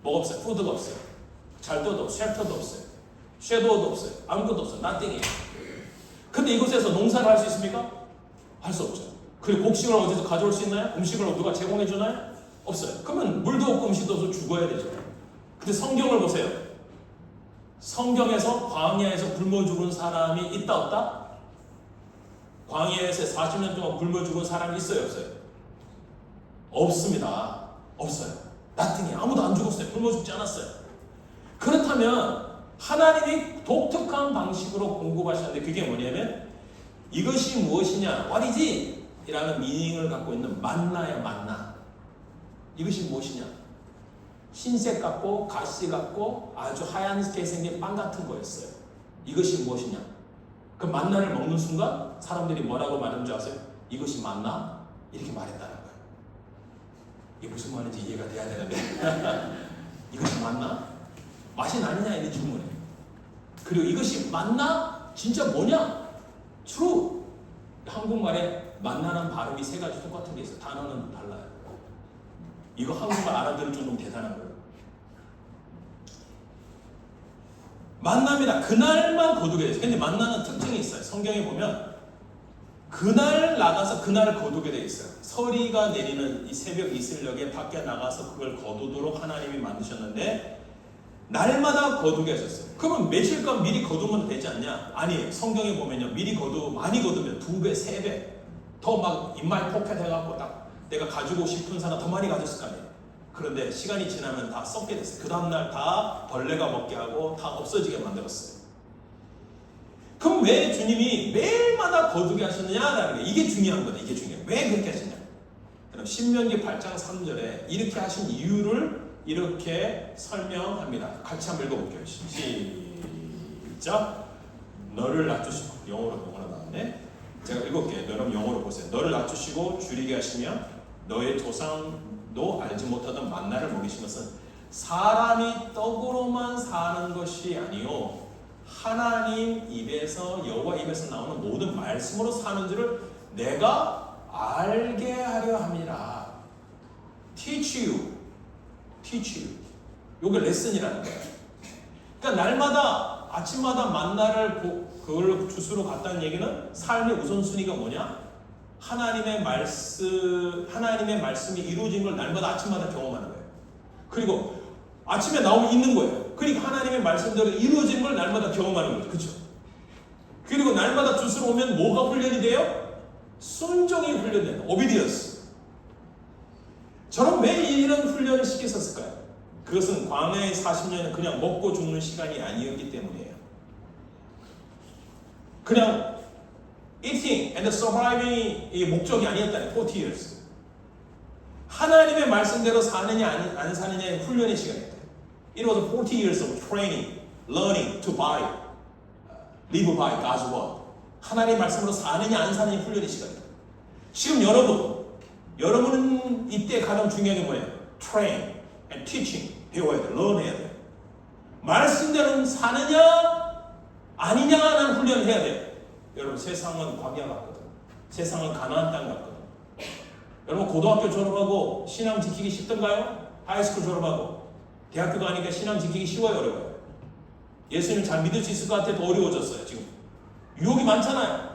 뭐가 없어요? 푸드가 없어요. 잘도도 없어요. 쉘터도 없어요. 섀도우도 없어요. 아무것도 없어요. nothing이에요. 근데 이곳에서 농사를 할 수 있습니까? 할 수 없죠. 그리고 곡식을 어디서 가져올 수 있나요? 음식을 누가 제공해 주나요? 없어요. 그러면 물도 없고 음식도 없어 죽어야 되죠. 근데 성경을 보세요. 성경에서 광야에서 굶어 죽은 사람이 있다 없다? 광야에서 40년 동안 굶어 죽은 사람이 있어요 없어요? 없습니다. 없어요. 나띵이 아무도 안 죽었어요. 굶어 죽지 않았어요. 그렇다면 하나님이 독특한 방식으로 공급하셨는데 그게 뭐냐면 이것이 무엇이냐? What is it? 이라는 미닝을 갖고 있는 만나야 만나. 이것이 무엇이냐? 흰색 같고 가시 같고 아주 하얀게 생긴 빵 같은 거였어요. 이것이 무엇이냐? 그 만나를 먹는 순간 사람들이 뭐라고 말하는 줄 아세요? 이것이 만나? 이렇게 말했다는 거예요. 이게 무슨 말인지 이해가 돼야 되는데 이것이 맞나? 맛이 나느냐 이런 질문에 그리고 이것이 맞나? 진짜 뭐냐? true. 한국말에 만나는 발음이 세 가지 똑같은 게 있어요. 단어는 달라요. 이거 한국말 알아들을 정도면 대단한 거예요. 만납니다. 그날만 거두게 돼요. 근데 만나는 특징이 있어요. 성경에 보면 그날 나가서 그날을 거두게 돼 있어요. 서리가 내리는 이 새벽 이슬녘에 밖에 나가서 그걸 거두도록 하나님이 만드셨는데 날마다 거두게 하셨어요. 그러면 며칠간 미리 거두면 되지 않냐? 아니에요. 성경에 보면요. 많이 거두면 2배, 3배 더 막 인마이 포켓 해갖고 딱 내가 가지고 싶은 사람 더 많이 가졌을 거 아니에요. 그런데 시간이 지나면 다 썩게 됐어요. 그 다음날 다 벌레가 먹게 하고 다 없어지게 만들었어요. 그럼 왜 주님이 매일마다 거두게 하셨느냐라는 게 이게 중요한 거다. 이게 중요해요. 왜 그렇게 하시냐? 그럼 신명기 8장 3절에 이렇게 하신 이유를 이렇게 설명합니다. 같이 한번 읽어볼게요. 시작. 너를 낮추시고 영어로 나왔네. 제가 읽을게요. 여러분 영어로 보세요. 너를 낮추시고 줄이게 하시며 너의 조상도 알지 못하던 만나를 먹이신 것은 사람이 떡으로만 사는 것이 아니요 하나님 입에서 여호와 입에서 나오는 모든 말씀으로 사는 줄을 내가 알게 하려 함이라. Teach you. 이게 레슨이라는 거예요. 그러니까 날마다 아침마다 만나를 그걸 주스로 갔다는 얘기는 삶의 우선순위가 뭐냐? 하나님의 말씀이 이루어진 걸 날마다 아침마다 경험하는 거예요. 그리고 아침에 나오면 있는 거예요. 그러니까 하나님의 말씀대로 이루어진 걸 날마다 경험하는 거죠. 그렇죠? 그리고 날마다 주스로 오면 뭐가 훈련이 돼요? 순종이 훈련된다. obedience. 저는 왜 이런 훈련을 시켰었을까요? 그것은 광야의 40년은 그냥 먹고 죽는 시간이 아니었기 때문이에요. 그냥 eating and surviving이 목적이 아니었다는 40 years. 하나님의 말씀대로 사느냐 안 사느냐의 훈련의 시간이었다. It was 40 years of training, learning to live by God's word. 하나님의 말씀으로 사느냐 안 사느냐의 훈련의 시간이다. 지금 여러분은 이때 가장 중요한 게 뭐예요? Train and teaching. 배워야 돼. learn 해야 돼. 말씀대로 사느냐 아니냐라는 훈련을 해야 돼. 여러분 세상은 광야 같거든. 세상은 가나안 땅 같거든. 여러분 고등학교 졸업하고 신앙 지키기 쉽던가요? 하이스쿨 졸업하고 대학교 가니까 신앙 지키기 쉬워요, 어려워요? 예수님 잘 믿을 수 있을 것 같아? 더 어려워졌어요. 지금 유혹이 많잖아요.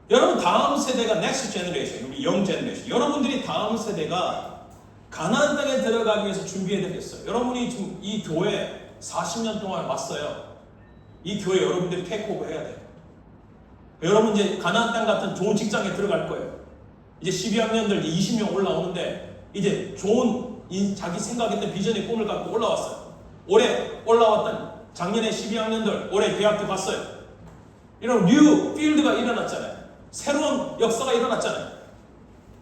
여러분 다음 세대가 next generation, 우리 young generation, 여러분들이 다음 세대가 가나안 땅에 들어가기 위해서 준비해야 되겠어요. 여러분이 지금 이 교회 40년 동안 왔어요. 이 교회 여러분들이 테이크오버 해야 돼요. 여러분 이제 가나안 땅 같은 좋은 직장에 들어갈 거예요. 이제 12학년들 20명 올라오는데 이제 좋은 자기 생각했던 비전의 꿈을 갖고 올라왔어요. 올해 올라왔던 작년에 12학년들 올해 대학교 갔어요. 이런 뉴 필드가 일어났잖아요. 새로운 역사가 일어났잖아요.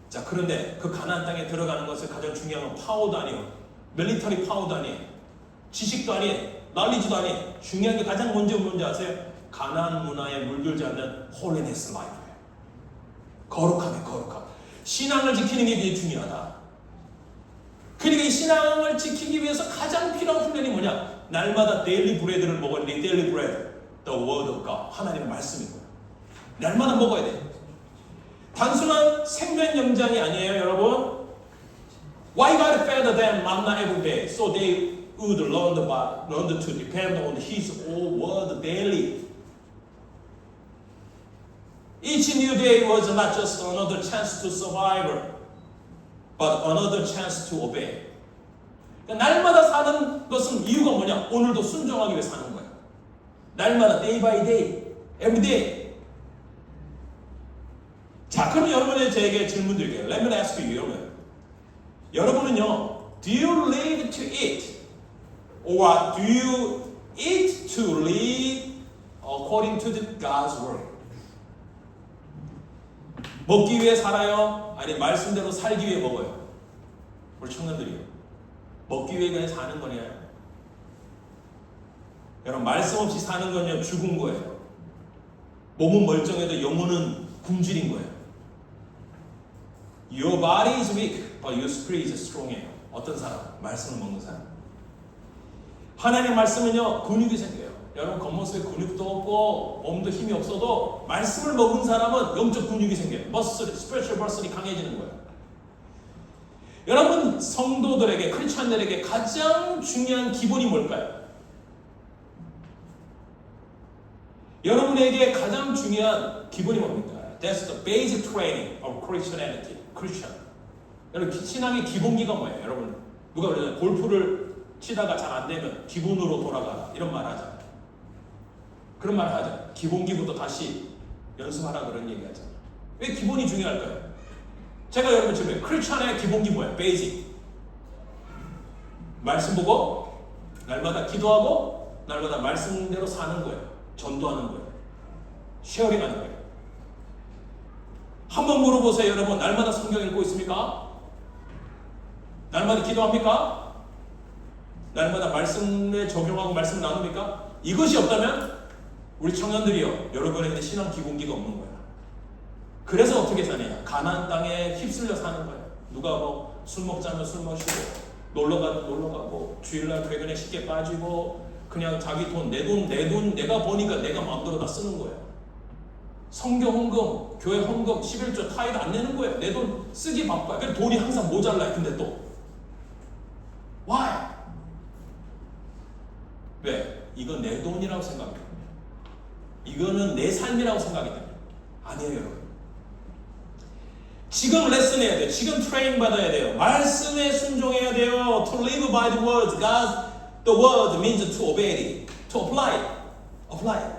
자, 그런데 그 가나안 땅에 들어가는 것을 가장 중요한 건 파워도 아니에요. 밀리터리 파워도 아니에요. 지식도 아니에요. 날리지도 아니에요. 중요한 게 가장 먼저 뭔지 아세요? 가나안 문화에 물들지 않는 홀리네스 라이프예요. 거룩함에 거룩함. 신앙을 지키는 게 되게 중요하다. 그러니까 이 신앙을 지키기 위해서 가장 필요한 훈련이 뭐냐? 날마다 데일리 브레드를 먹어야 돼. 데일리 브레드. The word of God. 하나님의 말씀인 거예요. 날마다 먹어야 돼. 단순한 생명 영장이 아니에요, 여러분. Why God fed them manna every day? So they would learn to depend on His word daily. Each new day was not just another chance to survive, but another chance to obey. 그러니까 날마다 사는 것은 이유가 뭐냐? 오늘도 순종하기 위해 사는 거예요. 날마다 day by day, every day. 자, 그럼 여러분이 저에게 질문 드릴게요. Let me ask you, 여러분. 여러분은요, do you live to eat? Or do you eat to live according to God's word? 먹기 위해 살아요? 아니 말씀대로 살기 위해 먹어요? 우리 청년들이요. 먹기 위해 그냥 사는 거냐? 여러분 말씀 없이 사는 건요 죽은 거예요. 몸은 멀쩡해도 영혼은 굶주린 거예요. Your body is weak, but your spirit is strong해요. 어떤 사람? 말씀을 먹는 사람. 하나님의 말씀은요 근육이 생겨요. 여러분 겉모습에 근육도 없고 몸도 힘이 없어도 말씀을 먹은 사람은 영적 근육이 생겨요. 머슬, 스피리추얼 머슬이 강해지는 거예요. 여러분 성도들에게 크리스천들에게 가장 중요한 기본이 뭘까요? 여러분에게 가장 중요한 기본이 뭡니까? That's the basic training of Christianity. Christian. 여러분 신앙의 기본기가 뭐예요? 여러분 누가 그러잖아요. 골프를 치다가 잘 안 되면 기본으로 돌아가라 이런 말 하잖아요. 그런 말 하죠. 기본기부터 다시 연습하라 그런 얘기 하잖아요. 왜 기본이 중요할까요? 제가 여러분 지금 크리스천의 기본기 뭐예요? 베이직. 말씀 보고 날마다 기도하고 날마다 말씀대로 사는 거예요. 전도하는 거예요. 쉐어링하는 거예요. 한번 물어보세요, 여러분. 날마다 성경 읽고 있습니까? 날마다 기도합니까? 날마다 말씀에 적용하고 말씀 나눕니까? 이것이 없다면 우리 청년들이요, 여러분에게 신앙 기본기가 없는 거야. 그래서 어떻게 사냐? 가나안 땅에 휩쓸려 사는 거야. 누가 뭐 술 먹자면 술 마시고, 놀러 가면 놀러 가고, 주일날 퇴근에 쉽게 빠지고, 그냥 자기 돈, 내 돈, 내가 버니까 내가 마음대로 다 쓰는 거야. 성경 헌금, 교회 헌금, 11조 타이드 안 내는 거예요. 내 돈 쓰기 바빠요. 그래서 돈이 항상 모자라요. 근데 또 why? 왜? 이건 내 돈이라고 생각해요. 이거는 내 삶이라고 생각이 됩니다. 아니에요, 여러분. 지금 레슨 해야 돼요. 지금 트레이닝 받아야 돼요. 말씀에 순종해야 돼요. To live by the word. God, the word means to obey it. To apply it. Apply it.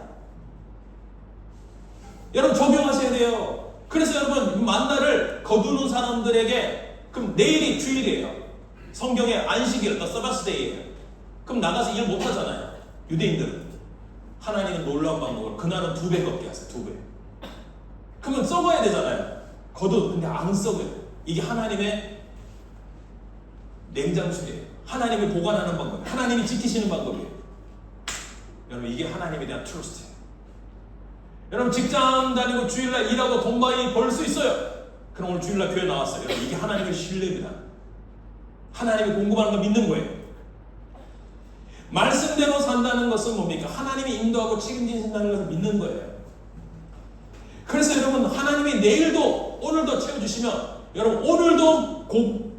여러분 적용하셔야 돼요. 그래서 여러분 만나를 거두는 사람들에게 그럼 내일이 주일이에요. 성경에 안식일, the Sabbath day예요. 그럼 나가서 일 못 하잖아요. 유대인들은. 하나님은 놀라운 방법으로 그날은 2배 걷게 하세요. 2배. 그러면 썩어야 되잖아요. 거둬. 근데 안 썩어요. 이게 하나님의 냉장술이에요. 하나님이 보관하는 방법. 하나님이 지키시는 방법이에요. 여러분 이게 하나님에 대한 트러스트예요. 여러분 직장 다니고 주일날 일하고 돈 많이 벌 수 있어요. 그럼 오늘 주일날 교회 나왔어요. 여러분 이게 하나님의 신뢰입니다. 하나님이 공급하는 거 믿는 거예요. 말씀대로 산다는 것은 뭡니까? 하나님이 인도하고 책임진다는 것을 믿는 거예요. 그래서 여러분 하나님이 내일도 오늘도 채워주시면 여러분 오늘도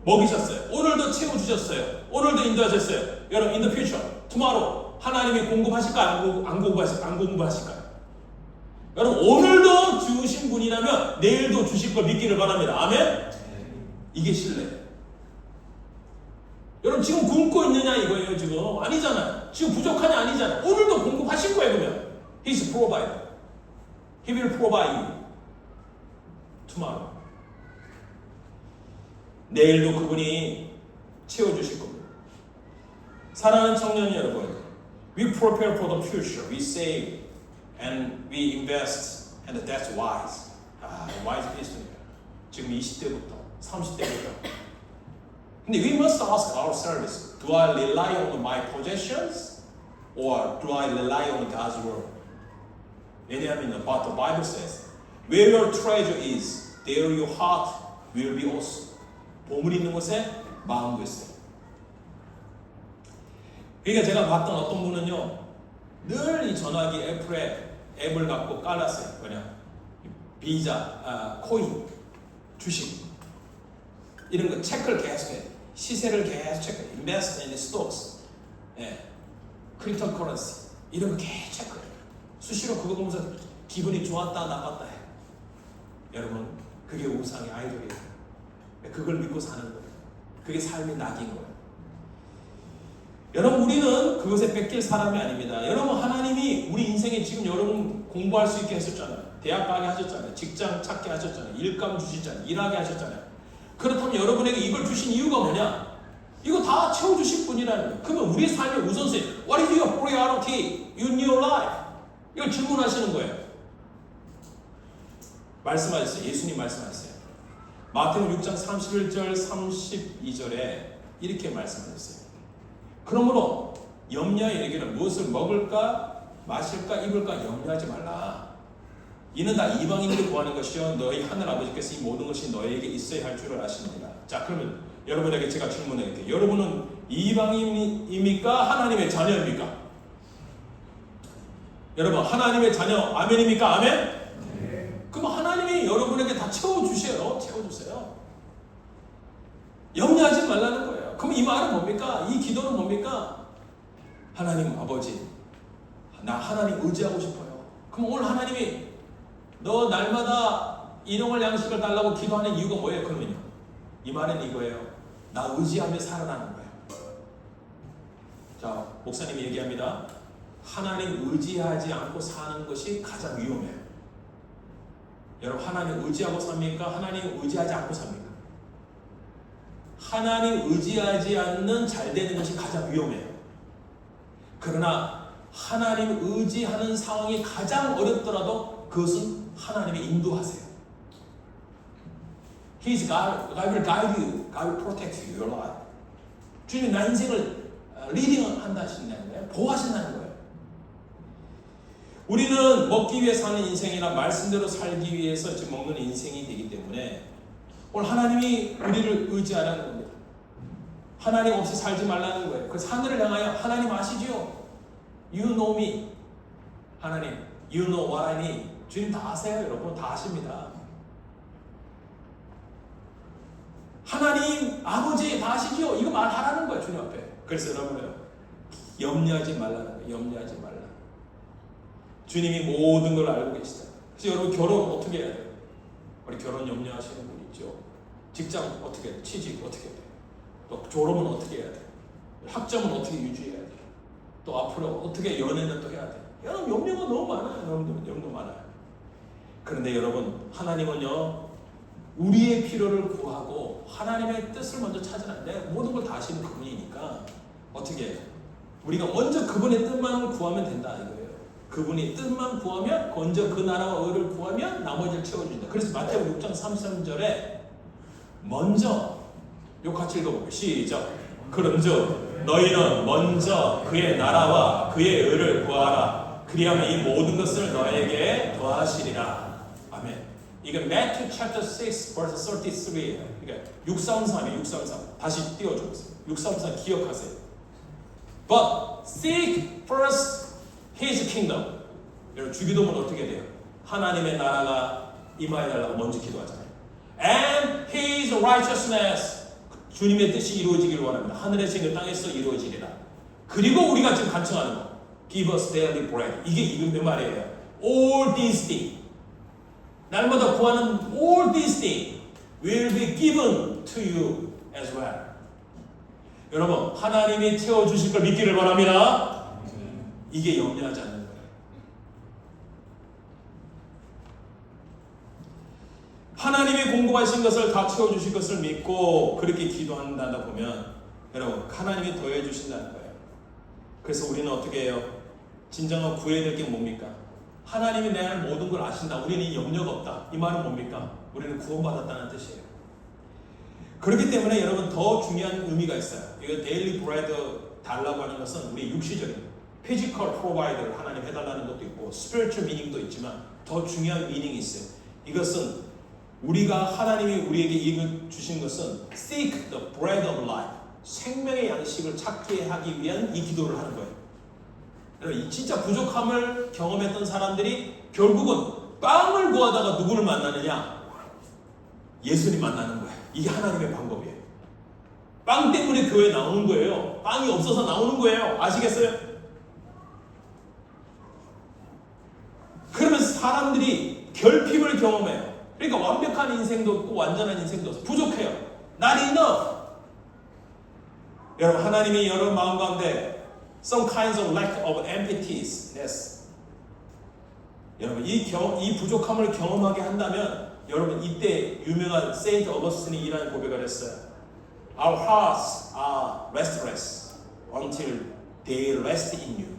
먹이셨어요. 오늘도 채워주셨어요. 오늘도 인도하셨어요. 여러분 in the future, tomorrow 하나님이 공급하실까요? 안 공급하실까요? 여러분 오늘도 주신 분이라면 내일도 주실 걸 믿기를 바랍니다. 아멘? 이게 신뢰예요. 여러분 지금 굶고 있느냐 이거예요. 지금 아니잖아요. 지금 부족하냐 아니잖아요. 오늘도 공급하실 거예요. 그러면 He's provider. He will provide you tomorrow. 내일도 그분이 채워주실 겁니다. 사랑하는 청년 여러분, we prepare for the future. We save and we invest, and that's wise. wise business. 지금 20대부터 30대부터. 근데 we must ask ourselves, do I rely on my possessions or do I rely on God's word? 왜냐하면 what the Bible says, where your treasure is, there your heart will be also. 보물이 있는 곳에 마음도 있어요. 그러니까 제가 봤던 어떤 분은요, 늘 이 전화기 앱을 갖고 깔았어요. 그냥 비자, 코인, 주식 이런 거 체크를 계속해요. 시세를 계속 체크해요. Invest in stocks, cryptocurrency 이런 거 계속 체크해요. 수시로 그거 보면서 기분이 좋았다 나빴다 해요. 여러분 그게 우상의 아이돌이에요. 그걸 믿고 사는 거예요. 그게 삶의 낙인 거예요. 여러분 우리는 그것에 뺏길 사람이 아닙니다. 여러분 하나님이 우리 인생에 지금 여러분 공부할 수 있게 하셨잖아요. 대학 가게 하셨잖아요. 직장 찾게 하셨잖아요. 일감 주시잖아요. 일하게 하셨잖아요. 그렇다면 여러분에게 이걸 주신 이유가 뭐냐? 이거 다 채워주실 분이라는 거예요. 그러면 우리 삶의 우선순위, what is your priority in your life? 이걸 질문하시는 거예요. 말씀하셨어요. 예수님 말씀하셨어요. 마태복음 6장 31절 32절에 이렇게 말씀하셨어요. 그러므로 염려에 이르기를 무엇을 먹을까 마실까 입을까 염려하지 말라. 이는 다 이방인들이 구하는 것이요 너희 하늘 아버지께서 이 모든 것이 너희에게 있어야 할 줄을 아시느니라. 자 그러면 여러분에게 제가 질문할게요. 여러분은 이방인입니까? 하나님의 자녀입니까? 여러분 하나님의 자녀 아멘입니까? 아멘? 그럼 하나님이 여러분에게 다 채워주세요. 염려하지 말라는 거예요. 그럼 이 말은 뭡니까? 이 기도는 뭡니까? 하나님 아버지, 나 하나님 의지하고 싶어요. 그럼 오늘 하나님이 너 날마다 일용할 양식을 달라고 기도하는 이유가 뭐예요? 그러면요, 이 말은 이거예요. 나 의지하며 살아나는 거예요. 자, 목사님이 얘기합니다. 하나님 의지하지 않고 사는 것이 가장 위험해요. 여러분 하나님 의지하고 삽니까? 하나님 의지하지 않고 삽니까? 하나님 의지하지 않는 잘 되는 것이 가장 위험해요. 그러나 하나님 의지하는 상황이 가장 어렵더라도 그것은 하나님이 인도하세요. He's God will guide you, God will protect you, your life. 주님이 나 인생을 리딩한다신다는 거예요. 보호하신다는 거예요. 우리는 먹기 위해 사는 인생이나 말씀대로 살기 위해서 지금 먹는 인생이 되기 때문에 오늘 하나님이 우리를 의지하라는 겁니다. 하나님 없이 살지 말라는 거예요. 그래서 하늘을 향하여 하나님 아시지요? You know me. 하나님, you know what I need. 주님 다 아세요, 여러분. 다 아십니다. 하나님, 아버지 다 아시지요? 이거 말하라는 거예요, 주님 앞에. 그래서 여러분요, 염려하지 말라는 거예요. 염려하지 말라. 주님이 모든 걸 알고 계시다. 그래서 여러분 결혼 어떻게 해야 돼요? 우리 결혼 염려하시는 분 있죠? 직장 어떻게 해야 돼? 취직 어떻게 해야 돼? 또 졸업은 어떻게 해야 돼? 학점은 어떻게 유지해야 돼? 또 앞으로 어떻게 연애는 또 해야 돼? 여러분 염려가 너무 많아요. 여러분들 염려 많아요. 그런데 여러분 하나님은요 우리의 필요를 구하고 하나님의 뜻을 먼저 찾아내는데 모든 걸 다 아시는 그분이니까 어떻게 해요? 우리가 먼저 그분의 뜻만 구하면 된다 이거예요. 그분이 뜻만 구하면 먼저 그 나라와 의를 구하면 나머지를 채워준다. 그래서 마태복음 6장 33절에 먼저 요 같이 읽어볼게요. 시작. 그런즉 너희는 먼저 그의 나라와 그의 의를 구하라. 그리하면 이 모든 것을 너에게 더하시리라. 아멘. 이게 Matthew chapter 6 verse 33예요. 그러니까 633이에요. 633. 다시 띄워주세요. 633 기억하세요. But seek first His kingdom. 여러분 주기도문 어떻게 돼요? 하나님의 나라가 임하여달라고 먼저 기도하잖아요. And His righteousness. 주님의 뜻이 이루어지기를 원합니다. 하늘에서 있는 땅에서 이루어지리라. 그리고 우리가 지금 간청하는 거. Give us daily bread. 이게 이근의 말이에요. All these things. 날마다 구하는 all these things will be given to you as well. 여러분, 하나님이 채워주실 걸 믿기를 바랍니다. 이게 염려하지 않는 거예요. 하나님이 공급하신 것을 다 채워주실 것을 믿고 그렇게 기도한다 보면 여러분, 하나님이 더해주신다는 거예요. 그래서 우리는 어떻게 해요? 진정한 구해야 될 게 뭡니까? 하나님이 내 안에 모든 걸 아신다. 우리는 염려가 없다. 이 말은 뭡니까? 우리는 구원받았다는 뜻이에요. 그렇기 때문에 여러분 더 중요한 의미가 있어요. 이거 데일리 브레드 달라고 하는 것은 우리 육시적인 피지컬 프로바이더를 하나님 해달라는 것도 있고 스피리추얼 미닝도 있지만 더 중요한 미닝이 있어요. 이것은 우리가 하나님이 우리에게 이걸 주신 것은 seek the bread of life. 생명의 양식을 찾게 하기 위한 이 기도를 하는 거예요. 여러분, 진짜 부족함을 경험했던 사람들이 결국은 빵을 구하다가 누구를 만나느냐? 예수님 만나는 거예요. 이게 하나님의 방법이에요. 빵 때문에 교회에 나오는 거예요. 빵이 없어서 나오는 거예요. 아시겠어요? 그러면 사람들이 결핍을 경험해요. 그러니까 완벽한 인생도 없고 완전한 인생도 없어. 부족해요. Not enough. 여러분, 하나님이 여러분 마음 가운데 some kinds of lack of emptiness. 여러분, 이 부족함을 경험하게 한다면 여러분 이때 유명한 세인트 어거스틴이 이라는 고백을 했어요. Our hearts are restless until they rest in you.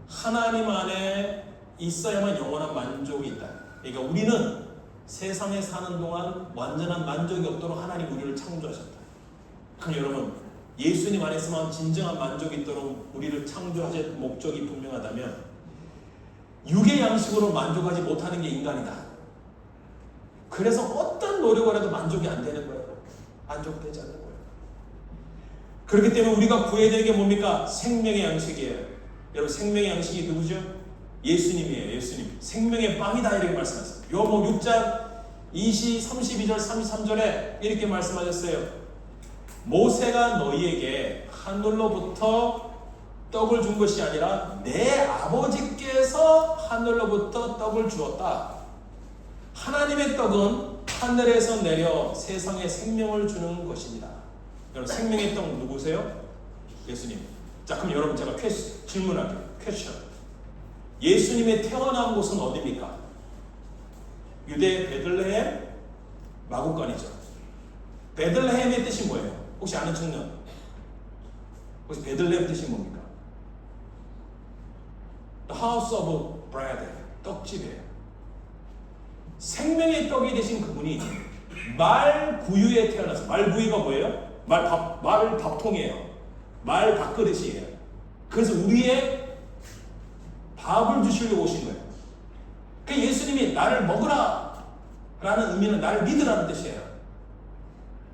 하나님 안에 있어야만 영원한 만족이 있다. 그러니까 우리는 세상에 사는 동안 완전한 만족이 없도록 하나님 우리를 창조하셨다. 그럼 여러분 예수님 안에서만 진정한 만족이 있도록 우리를 창조하신 목적이 분명하다면 육의 양식으로 만족하지 못하는 게 인간이다. 그래서 어떤 노력을 해도 만족이 안 되는 거예요. 만족되지 않는 거예요. 그렇기 때문에 우리가 구해야 되는 게 뭡니까? 생명의 양식이에요. 여러분 생명의 양식이 누구죠? 예수님이에요. 예수님. 생명의 빵이다 이렇게 말씀하셨어요. 요한복음 6장 32절 33절에 이렇게 말씀하셨어요. 모세가 너희에게 하늘로부터 떡을 준 것이 아니라 내 아버지께서 하늘로부터 떡을 주었다. 하나님의 떡은 하늘에서 내려 세상에 생명을 주는 것입니다. 여러분 생명의 떡 누구세요? 예수님. 자 그럼 여러분 제가 질문할게요. 퀘스천. 예수님의 태어난 곳은 어디입니까? 유대 베들레헴 마구간이죠. 베들레헴의 뜻이 뭐예요? 혹시 아는 청년? 혹시 베들레헴 뜻이 뭡니까? The house of bread. 떡집이에요. 생명의 떡이 되신 그분이 말구유에 태어나서 말구유가 뭐예요? 말 밥통이에요. 말 밥그릇이에요. 그래서 우리의 밥을 주시려고 오신 거예요. 그러니까 예수님이 나를 먹으라 라는 의미는 나를 믿으라는 뜻이에요.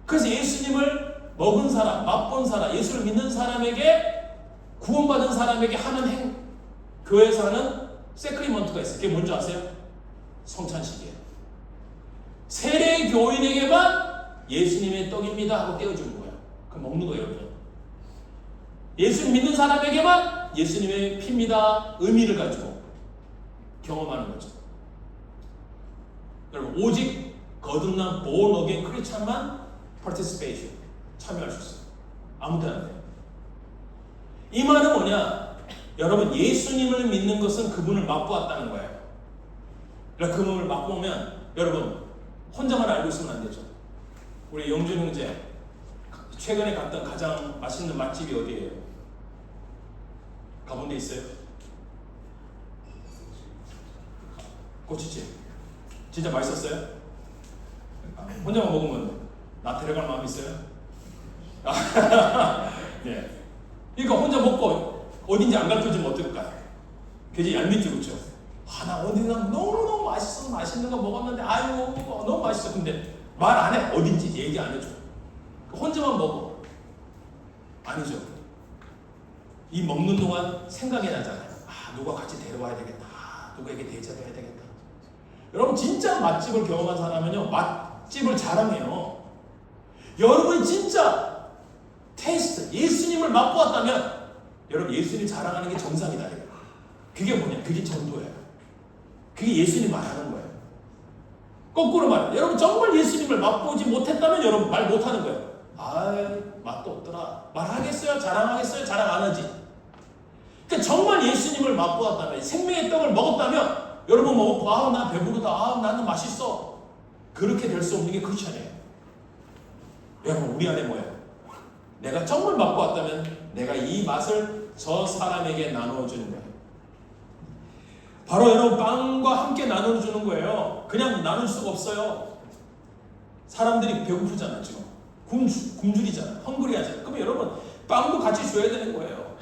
그래서 예수님을 먹은 사람, 맛본 사람, 예수를 믿는 사람에게 구원받은 사람에게 하는 교회에서 하는 세크리먼트가 있어요. 그게 뭔지 아세요? 성찬식이에요. 세례 교인에게만 예수님의 떡입니다 하고 떼어주는 거예요. 그럼 먹는 거예요. 여러분. 예수님 믿는 사람에게만 예수님의 피입니다 의미를 가지고 경험하는 거죠. 여러분 오직 거듭난 born again 크리스찬만 participation 참여할 수 있어요. 아무 데나 안 돼요. 이 말은 뭐냐? 여러분 예수님을 믿는 것은 그분을 맛보았다는 거예요. 그러니까 그분을 맛보면 여러분 혼자만 알고 있으면 안 되죠. 우리 영준 형제 최근에 갔던 가장 맛있는 맛집이 어디예요? 가본 데 있어요? 꼬치집. 진짜 맛있었어요? 혼자만 먹으면 나 데려갈 마음 있어요? 네. 그러니까 혼자 먹고 어딘지 안 가르쳐주면 어떨까요? 굉장히 얄밉죠, 그렇죠? 나 어디나 너무너무 맛있어서 맛있는 거 먹었는데 아유 너무 맛있어. 근데 말 안 해. 어딘지 얘기 안 해줘. 혼자만 먹어. 아니죠. 이 먹는 동안 생각이 나잖아요. 누가 같이 데려와야 되겠다. 누구에게 대접해야 되겠다. 여러분 진짜 맛집을 경험한 사람은요, 맛집을 자랑해요. 여러분이 진짜 테스트, 예수님을 맛보았다면 여러분 예수님 자랑하는 게 정상이다. 그게 뭐냐? 그게 전도예요. 그게 예수님 말하는 거예요. 거꾸로 말해. 여러분 정말 예수님을 맛보지 못했다면 여러분 말 못하는 거예요. 맛도 없더라. 말하겠어요? 자랑하겠어요? 자랑 안 하지. 그러니까 정말 예수님을 맛보았다면, 생명의 떡을 먹었다면 여러분 먹고 나 배부르다. 나는 맛있어. 그렇게 될 수 없는 게 크리스천이에요. 여러분 우리 안에 뭐예요? 내가 정말 맛보았다면 내가 이 맛을 저 사람에게 나눠주는 거예요. 바로 여러분 빵과 함께 나눠주는 거예요. 그냥 나눌 수가 없어요. 사람들이 배고프잖아요. 지금 굶주리잖아요. 헝그리하잖아요. 그러면 여러분 빵도 같이 줘야 되는 거예요.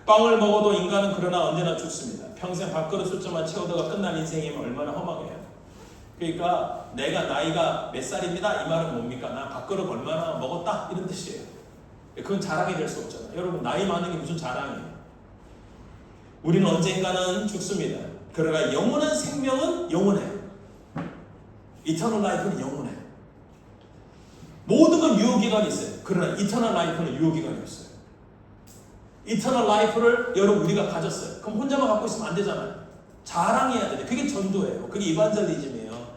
빵을 먹어도 인간은 그러나 언제나 죽습니다. 평생 밥그릇 숫자만 채우다가 끝난 인생이면 얼마나 험하게요. 그러니까 내가 나이가 몇 살입니다. 이 말은 뭡니까? 나 밥그릇 얼마나 먹었다 이런 뜻이에요. 그건 자랑이 될 수 없잖아요. 여러분 나이 많은 게 무슨 자랑이에요. 우리는 언젠가는 죽습니다. 그러나 영원한 생명은 영원해요. 이터널 라이프는 영원해요. 모든 건 유효기간이 있어요. 그러나 이터널 라이프는 유효기간이 없어요. 이터널 라이프를 여러분 우리가 가졌어요. 그럼 혼자만 갖고 있으면 안 되잖아요. 자랑해야 돼요. 그게 전도예요. 그게 이반젤리즘이에요.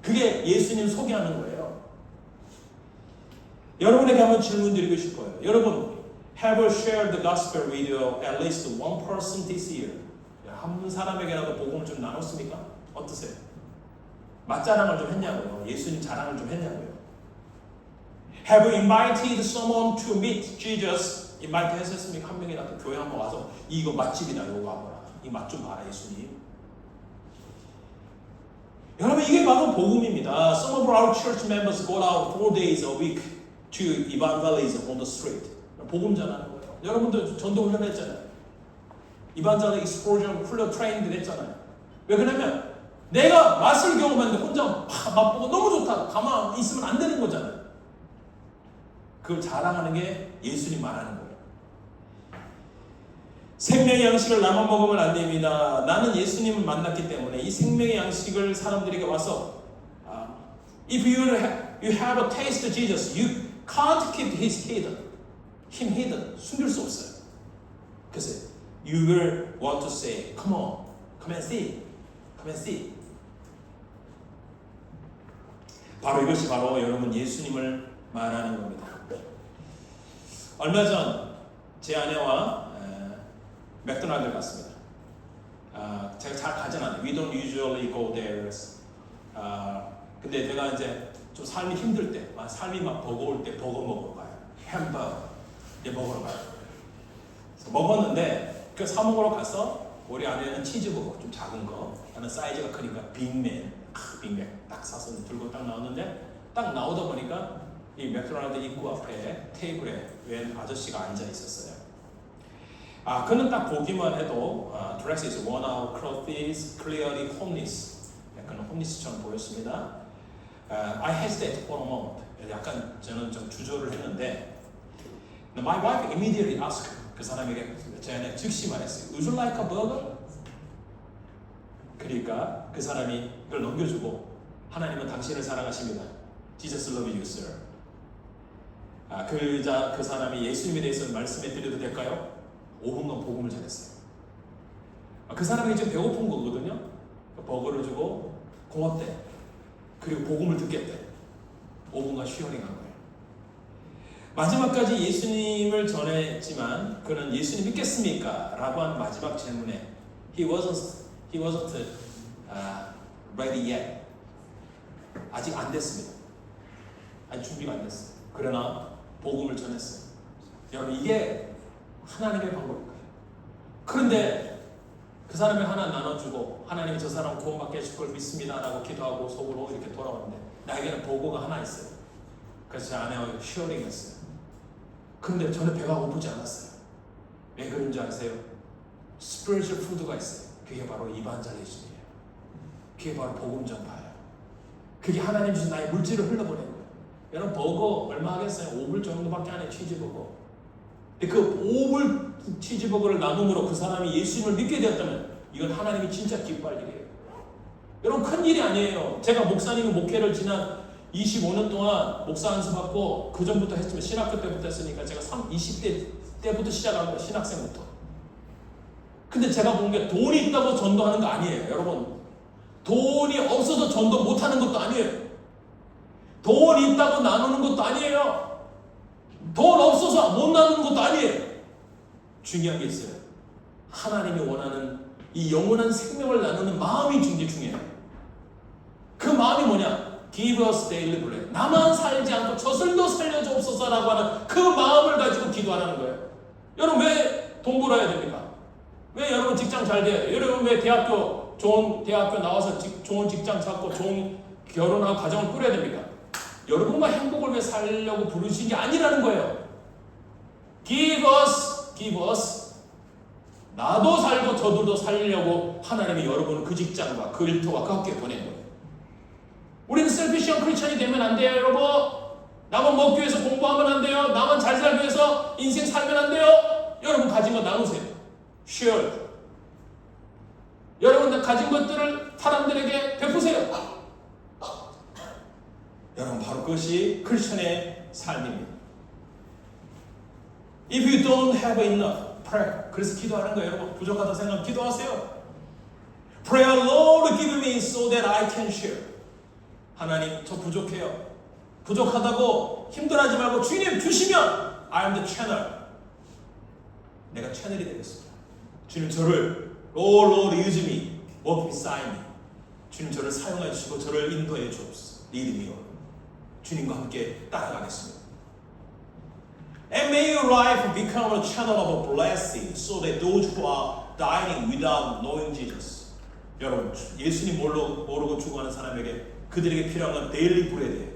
그게 예수님 소개하는 거예요. 여러분에게 한번 질문 드리고 싶어요. 여러분 have you shared the gospel with at least one person this year? 한 사람에게라도 복음을 좀 나눴습니까? 어떠세요? 맛자랑을 좀 했냐고요? 예수님 자랑을 좀 했냐고요? Have you invited someone to meet Jesus? 인바이트 했었습니까? 한 명이라도 교회 한번 와서 이거 맛집이다 이거 와보라. 이 맛 좀 봐라 예수님. 여러분 이게 바로 복음입니다. Some of our church members go out 4 days a week to evangelize on the street. 복음 전하는 거예요. 여러분들 전도 훈련 했잖아요. 이반젤릭 익스포저 훈련 트레이닝 했잖아요. 왜 그러냐면 내가 맛을 경험하는데 혼자 맛보고 너무 좋다. 가만 있으면 안 되는 거잖아요. 그걸 자랑하는 게 예수님 말하는 거예요. 생명의 양식을 나만 먹으면 안 됩니다. 나는 예수님을 만났기 때문에 이 생명의 양식을 사람들에게 와서 If you have a taste of Jesus, you can't keep him hidden. 숨길 수 없어요. 그래서 you will want to say, come on, come and see, come and see. 바로 이것이 바로 여러분 예수님을 말하는 겁니다. 얼마 전 제 아내와 맥도날드 갔습니다. 제가 잘 가진 않아요. We don't usually go there. 근데 제가 이제 좀 삶이 힘들 때, 삶이 막 버거울 때 버거 먹으러 가요. 햄버거 먹으러 가요. 그래서 먹었는데 그 사 먹으러 가서 우리 아내는 치즈버거 좀 작은 거, 나는 사이즈가 크니까 빅맥 딱 사서 들고 딱 나왔는데 딱 나오다 보니까 이 맥도날드 입구 앞에 테이블에 웬 아저씨가 앉아 있었어요. 그는 딱 보기만 해도 dress is worn out, clothes clearly homeless. 약간 홈리스처럼 보였습니다. I hesitated for a moment. 약간 저는 좀 주저를 했는데 my wife immediately asked 그 사람에게 제 아내 즉시 말했어요. Would you like a burger? 그러니까 그 사람이 이걸 넘겨주고 하나님은 당신을 사랑하십니다. Jesus loves you, sir. 그 사람이 예수님에 대해서 말씀해 드려도 될까요? 5분간 복음을 전했어요. 그 사람이 지금 배고픈 거거든요. 버거를 주고 고맙대. 그리고 복음을 듣겠대. 5분간 쉬어링한 거예요. 마지막까지 예수님을 전했지만 그는 예수님 믿겠습니까? 라고 한 마지막 질문에 He wasn't ready yet. 아직 안 됐습니다. 아직 준비가 안 됐어요. 그러나 복음을 전했어요. 여러분 이게 하나님의 방법인 거예요. 그런데 그 사람이 하나 나눠주고 하나님이 저 사람 구원받게 해줄 걸 믿습니다 라고 기도하고 속으로 이렇게 돌아오는데 나에게는 보고가 하나 있어요. 그래서 제 아내와 쉐어링 했어요. 그런데 저는 배가 고프지 않았어요. 왜 그런 줄 아세요? 스피리추얼 푸드가 있어요. 그게 바로 이반젤리즘이에요. 그게 바로 복음 전파예요. 그게 하나님 주신 나의 물질을 흘러보내는 거예요. 여러분 버거 얼마 하겠어요? 5불 정도밖에 안 해요. 치즈버거. 근데 그 5불 치즈버거를 나눔으로 그 사람이 예수님을 믿게 되었다면 이건 하나님이 진짜 기뻐할 일이에요. 여러분 큰일이 아니에요. 제가 목사님의 목회를 지난 25년 동안 목사 안수받고 그 전부터 했지만 신학교 때부터 했으니까 제가 20대 때부터 시작한 거예요. 신학생부터. 근데 제가 본 게 돈이 있다고 전도하는 거 아니에요. 여러분 돈이 없어서 전도 못하는 것도 아니에요. 돈이 있다고 나누는 것도 아니에요. 돈 없어서 못 나누는 것도 아니에요. 중요한 게 있어요. 하나님이 원하는 이 영원한 생명을 나누는 마음이 중요해요. 그 마음이 뭐냐? Give us daily bread. 나만 살지 않고 저슬도 살려주옵소서라고 하는 그 마음을 가지고 기도하는 거예요. 여러분 왜 돈 벌어야 됩니까? 왜 여러분 직장 잘 돼야 돼요? 여러분 왜 좋은 대학교 나와서 좋은 직장 찾고 좋은 결혼하고 가정을 꾸려야 됩니까? 여러분과 행복을 위해 살려고 부르신 게 아니라는 거예요. Give us. 나도 살고 저들도 살려고 하나님이 여러분을 그 직장과 그 일터와 그 학교에 보낸 거예요. 우리는 셀피시한 크리스천이 되면 안 돼요, 여러분. 나만 먹기 위해서 공부하면 안 돼요. 나만 잘 살기 위해서 인생 살면 안 돼요. 여러분 가진 거 나누세요. Share. 여러분 가진 것들을 사람들에게 베푸세요. 여러분 바로 그것이 크리스천의 삶입니다. If you don't have enough, pray. 그래서 기도하는 거예요. 여러분 부족하다 생각하면 기도하세요. Pray, Lord, give me so that I can share. 하나님 저 부족해요. 부족하다고 힘들어하지 말고 주님 주시면 I am the channel. 내가 채널이 되겠습니다. 주님 저를 Lord use me, walk beside me. 주님 저를 사용해 주시고 저를 인도해 주옵소서. Lead me. 주님과 함께 따라가겠습니다. And may your life become a channel of a blessing so that those who are dying without knowing Jesus. 여러분 예수님 모르고 죽어가는 사람에게 그들에게 필요한 건 데일리 브레드예요.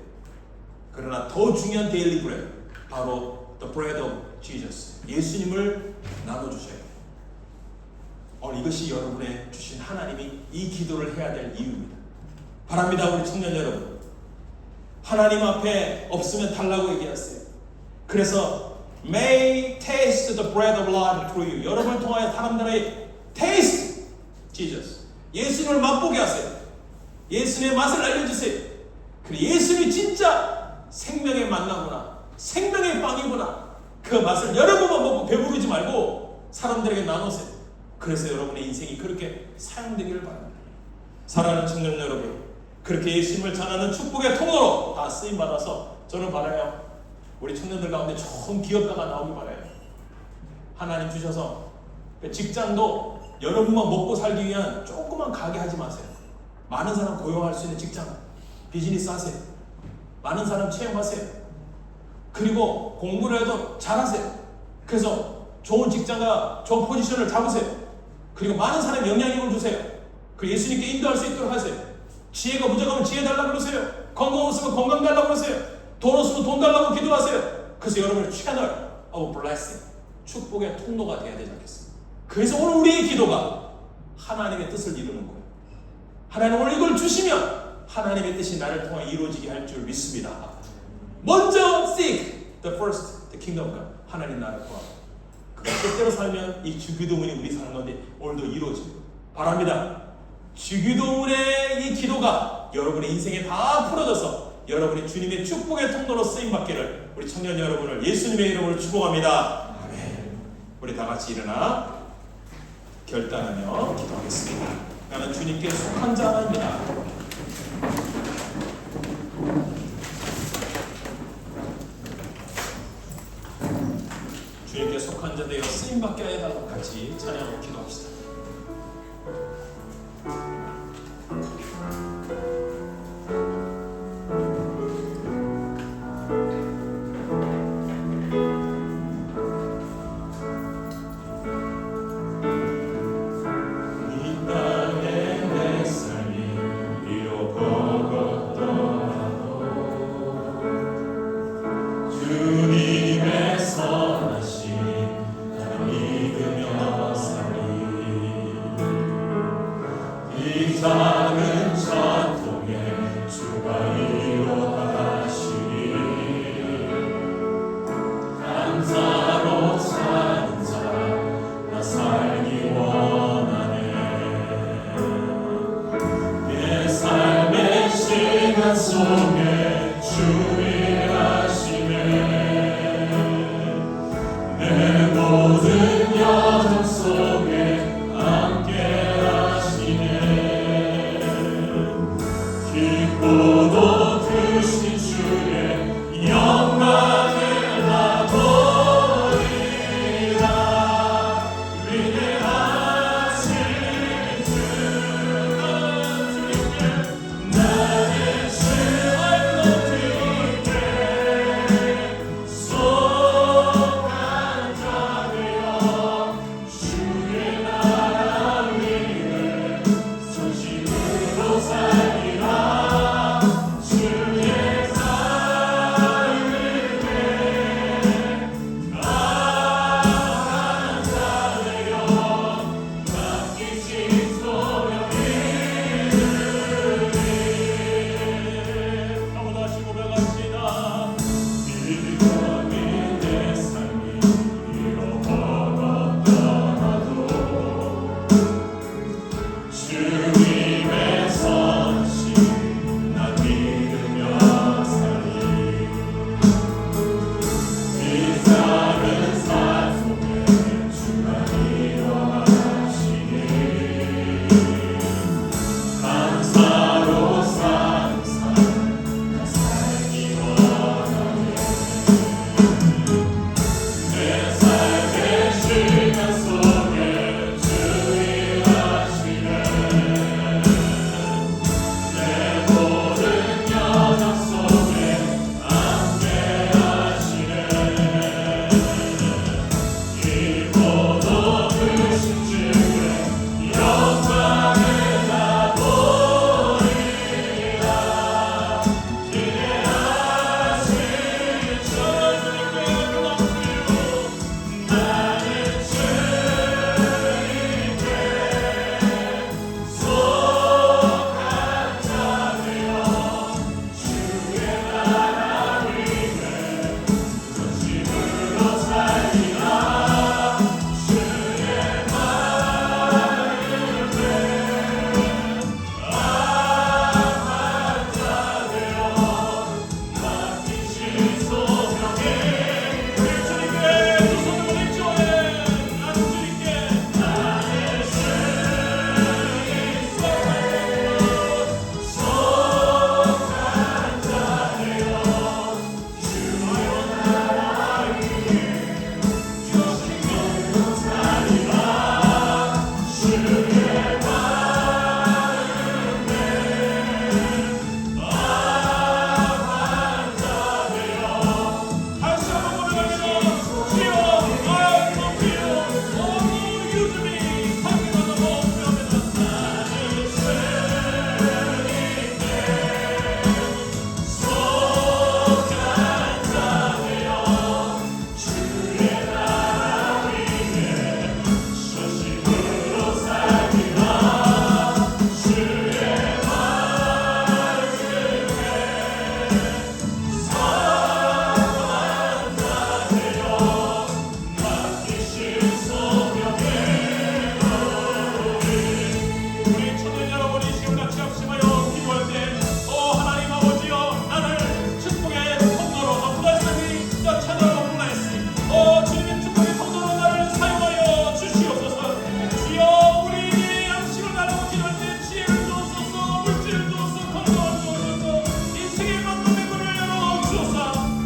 그러나 더 중요한 데일리 브레드 바로 the bread of Jesus. 예수님을 나눠주셔야 돼요. 오늘 이것이 여러분의 주신 하나님이 이 기도를 해야 될 이유입니다. 바랍니다 우리 청년 여러분. 하나님 앞에 없으면 달라고 얘기하세요. 그래서 may taste the bread of life through you. 여러분을 통하여 사람들의 taste Jesus. 예수님을 맛보게 하세요. 예수님의 맛을 알려주세요. 그리고 예수님이 진짜 생명의 만나구나, 생명의 빵이구나, 그 맛을 여러분만 먹고 배부르지 말고 사람들에게 나누세요. 그래서 여러분의 인생이 그렇게 사용되기를 바랍니다. 사랑하는 청년 여러분, 그렇게 예수님을 전하는 축복의 통로로 다 쓰임받아서 저는 바라요. 우리 청년들 가운데 좋은 기업가가 나오길 바라요. 하나님 주셔서 직장도 여러분만 먹고 살기 위한 조그만 가게 하지 마세요. 많은 사람 고용할 수 있는 직장, 비즈니스 하세요. 많은 사람 채용하세요. 그리고 공부를 해도 잘하세요. 그래서 좋은 직장과 좋은 포지션을 잡으세요. 그리고 많은 사람에 영향력을 주세요. 그리고 예수님께 인도할 수 있도록 하세요. 지혜가 부족하면 지혜 달라고 그러세요. 건강 없으면 건강 달라고 그러세요. 돈 없으면 돈 달라고 기도하세요. 그래서 여러분의 채널 of blessing, 축복의 통로가 되어야 되지 않겠습니까? 그래서 오늘 우리의 기도가 하나님의 뜻을 이루는 거예요. 하나님 오늘 이걸 주시면 하나님의 뜻이 나를 통해 이루어지게 할 줄 믿습니다. 먼저 seek the first, the kingdom of God. 하나님 나라를 구하고 그 뜻대로 살면 이 주기도문이 우리 삶 가운데 오늘도 이루어집니다. 바랍니다. 주기도문의 이 기도가 여러분의 인생에 다 풀어져서 여러분이 주님의 축복의 통로로 쓰임받기를 우리 청년 여러분을 예수님의 이름으로 축복합니다. 아멘. 우리 다 같이 일어나 결단하며 기도하겠습니다. 나는 주님께 속한 자입니다. 주님께 속한 자 되어 쓰임받게 해달라고 같이 찬양하고 기도합시다. 주님의 선하신 믿음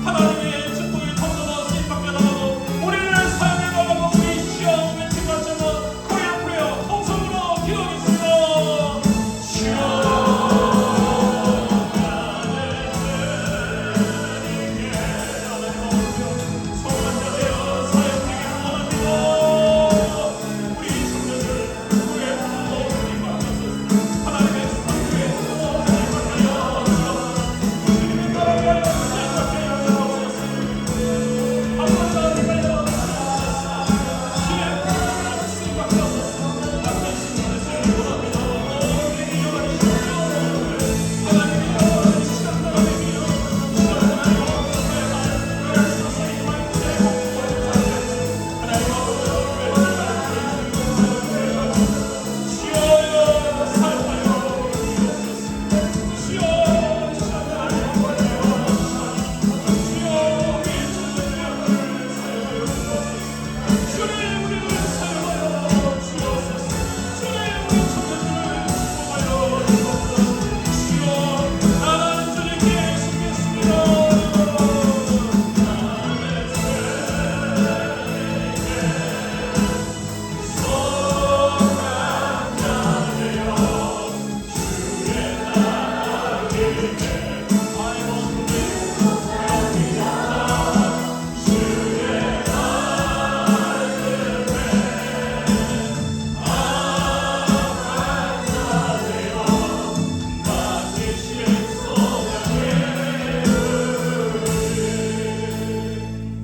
하나님의 축복이 통로로 쓰임받게 나가고 우리를 사용해 나가고 우리 시험 외친 것처럼 코리안 프레어 통성으로 기도하겠습니다.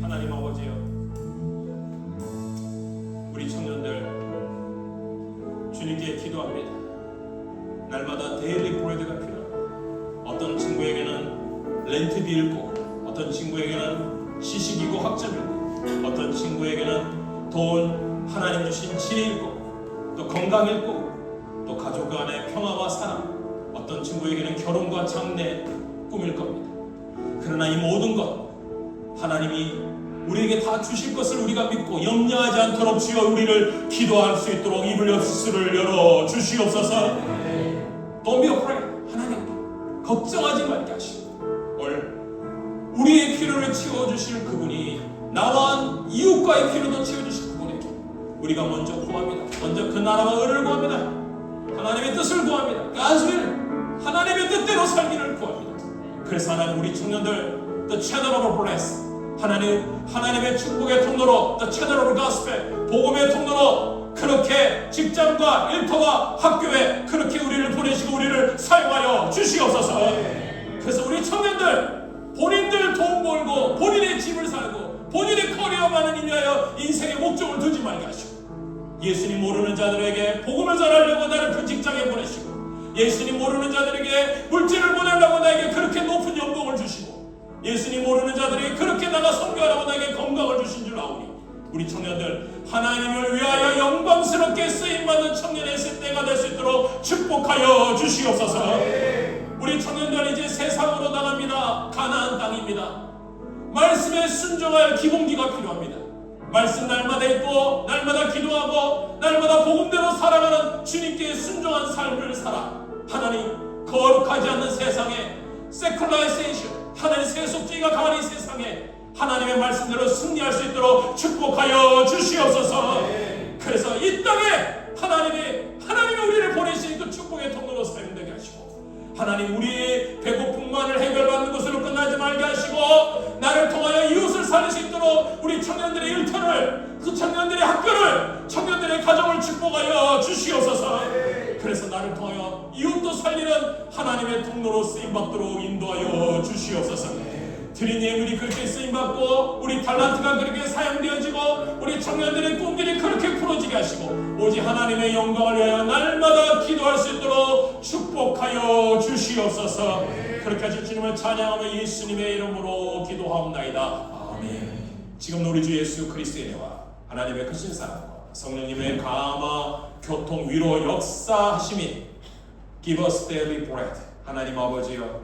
하나님 아버지요, 우리 청년들 주님께 기도합니다. 날마다 데일리 브레드가 필요합니다. 어떤 친구에게는 렌트비일 거고, 어떤 친구에게는 시식이고 학점이고, 어떤 친구에게는 돈, 하나님 주신 지혜일 거고, 또 건강일 거고, 또 가족 간의 평화와 사랑, 어떤 친구에게는 결혼과 장래 꿈일 겁니다. 그러나 이 모든 것 하나님이 우리에게 다 주실 것을 우리가 믿고 염려하지 않도록 주여 우리를 기도할 수 있도록 입을 입술을 열어 주시옵소서. Don't be afraid. 하나님 걱정하지 말게 하시고 오늘 우리의 필요를 채워주실 그분이 나와 이웃과의 필요도 채워주실 그분에게 우리가 먼저 구합니다. 먼저 그 나라와 의를 구합니다. 하나님의 뜻을 구합니다. God's will. 하나님의 뜻대로 살기를 구합니다. 그래서 하나님 우리 청년들 The channel of bless 하나님의 축복의 통로로 The channel of gospel 복음의 통로로 그렇게 직장과 일터와 학교에 그렇게 우리를 보내시고 우리를 사용하여 주시옵소서. 그래서 우리 청년들 본인들 돈 벌고 본인의 집을 살고 본인의 커리어만을 위하여 인생의 목적을 두지 말게 하시고 예수님 모르는 자들에게 복음을 전하려고 나를 그 직장에 보내시고 예수님 모르는 자들에게 물질을 보내려고 나에게 그렇게 높은 연봉을 주시고 예수님 모르는 자들에게 그렇게 나가 선교하라고 나에게 건강을 주신 줄 아오니 우리 청년들 하나님을 위하여 영광스럽게 쓰임받는 청년의 때가 될 수 있도록 축복하여 주시옵소서. 우리 청년들 이제 세상으로 나갑니다. 가나안 땅입니다. 말씀에 순종할 기본기가 필요합니다. 말씀 날마다 읽고 날마다 기도하고 날마다 복음대로 살아가는 주님께 순종한 삶을 살아 하나님 거룩하지 않는 세상에 세큘라이제이션 하나님의 세속주의가 강한 이 세상에 하나님의 말씀대로 승리할 수 있도록 축복하여 주시옵소서. 그래서 이 땅에 하나님이 우리를 보내신 그 축복의 통로로 사용되게 하시고 하나님 우리의 배고픔만을 해결받는 것으로 끝나지 말게 하시고 나를 통하여 이웃을 살릴 수 있도록 우리 청년들의 일터를 그 청년들의 학교를 청년들의 가정을 축복하여 주시옵소서. 그래서 나를 통하여 이웃도 살리는 하나님의 통로로 쓰임받도록 인도하여 주시옵소서. 드린 예물이 그렇게 쓰임받고 우리 달란트가 그렇게 사용되어지고 우리 청년들의 꿈들이 그렇게 풀어지게 하시고 오직 하나님의 영광을 위하여 날마다 기도할 수 있도록 축복하여 주시옵소서. 그렇게 하실 주님을 찬양하며 예수님의 이름으로 기도하옵나이다. 아멘. 지금 우리 주 예수 그리스도의 은혜와 하나님의 크신 사랑과 성령님의 감화 교통 위로 역사하심이 Give us daily bread. 하나님 아버지여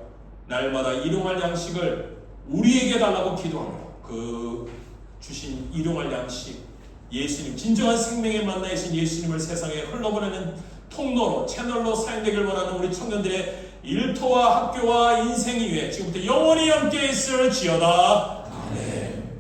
날마다 일용할 양식을 우리에게 달라고 기도합니다. 그 주신 일용할 양식 예수님 진정한 생명의 만나이신 예수님을 세상에 흘러보내는 통로로 채널로 사용되길 원하는 우리 청년들의 일터와 학교와 인생 위에 지금부터 영원히 함께 있을지어다. 아멘.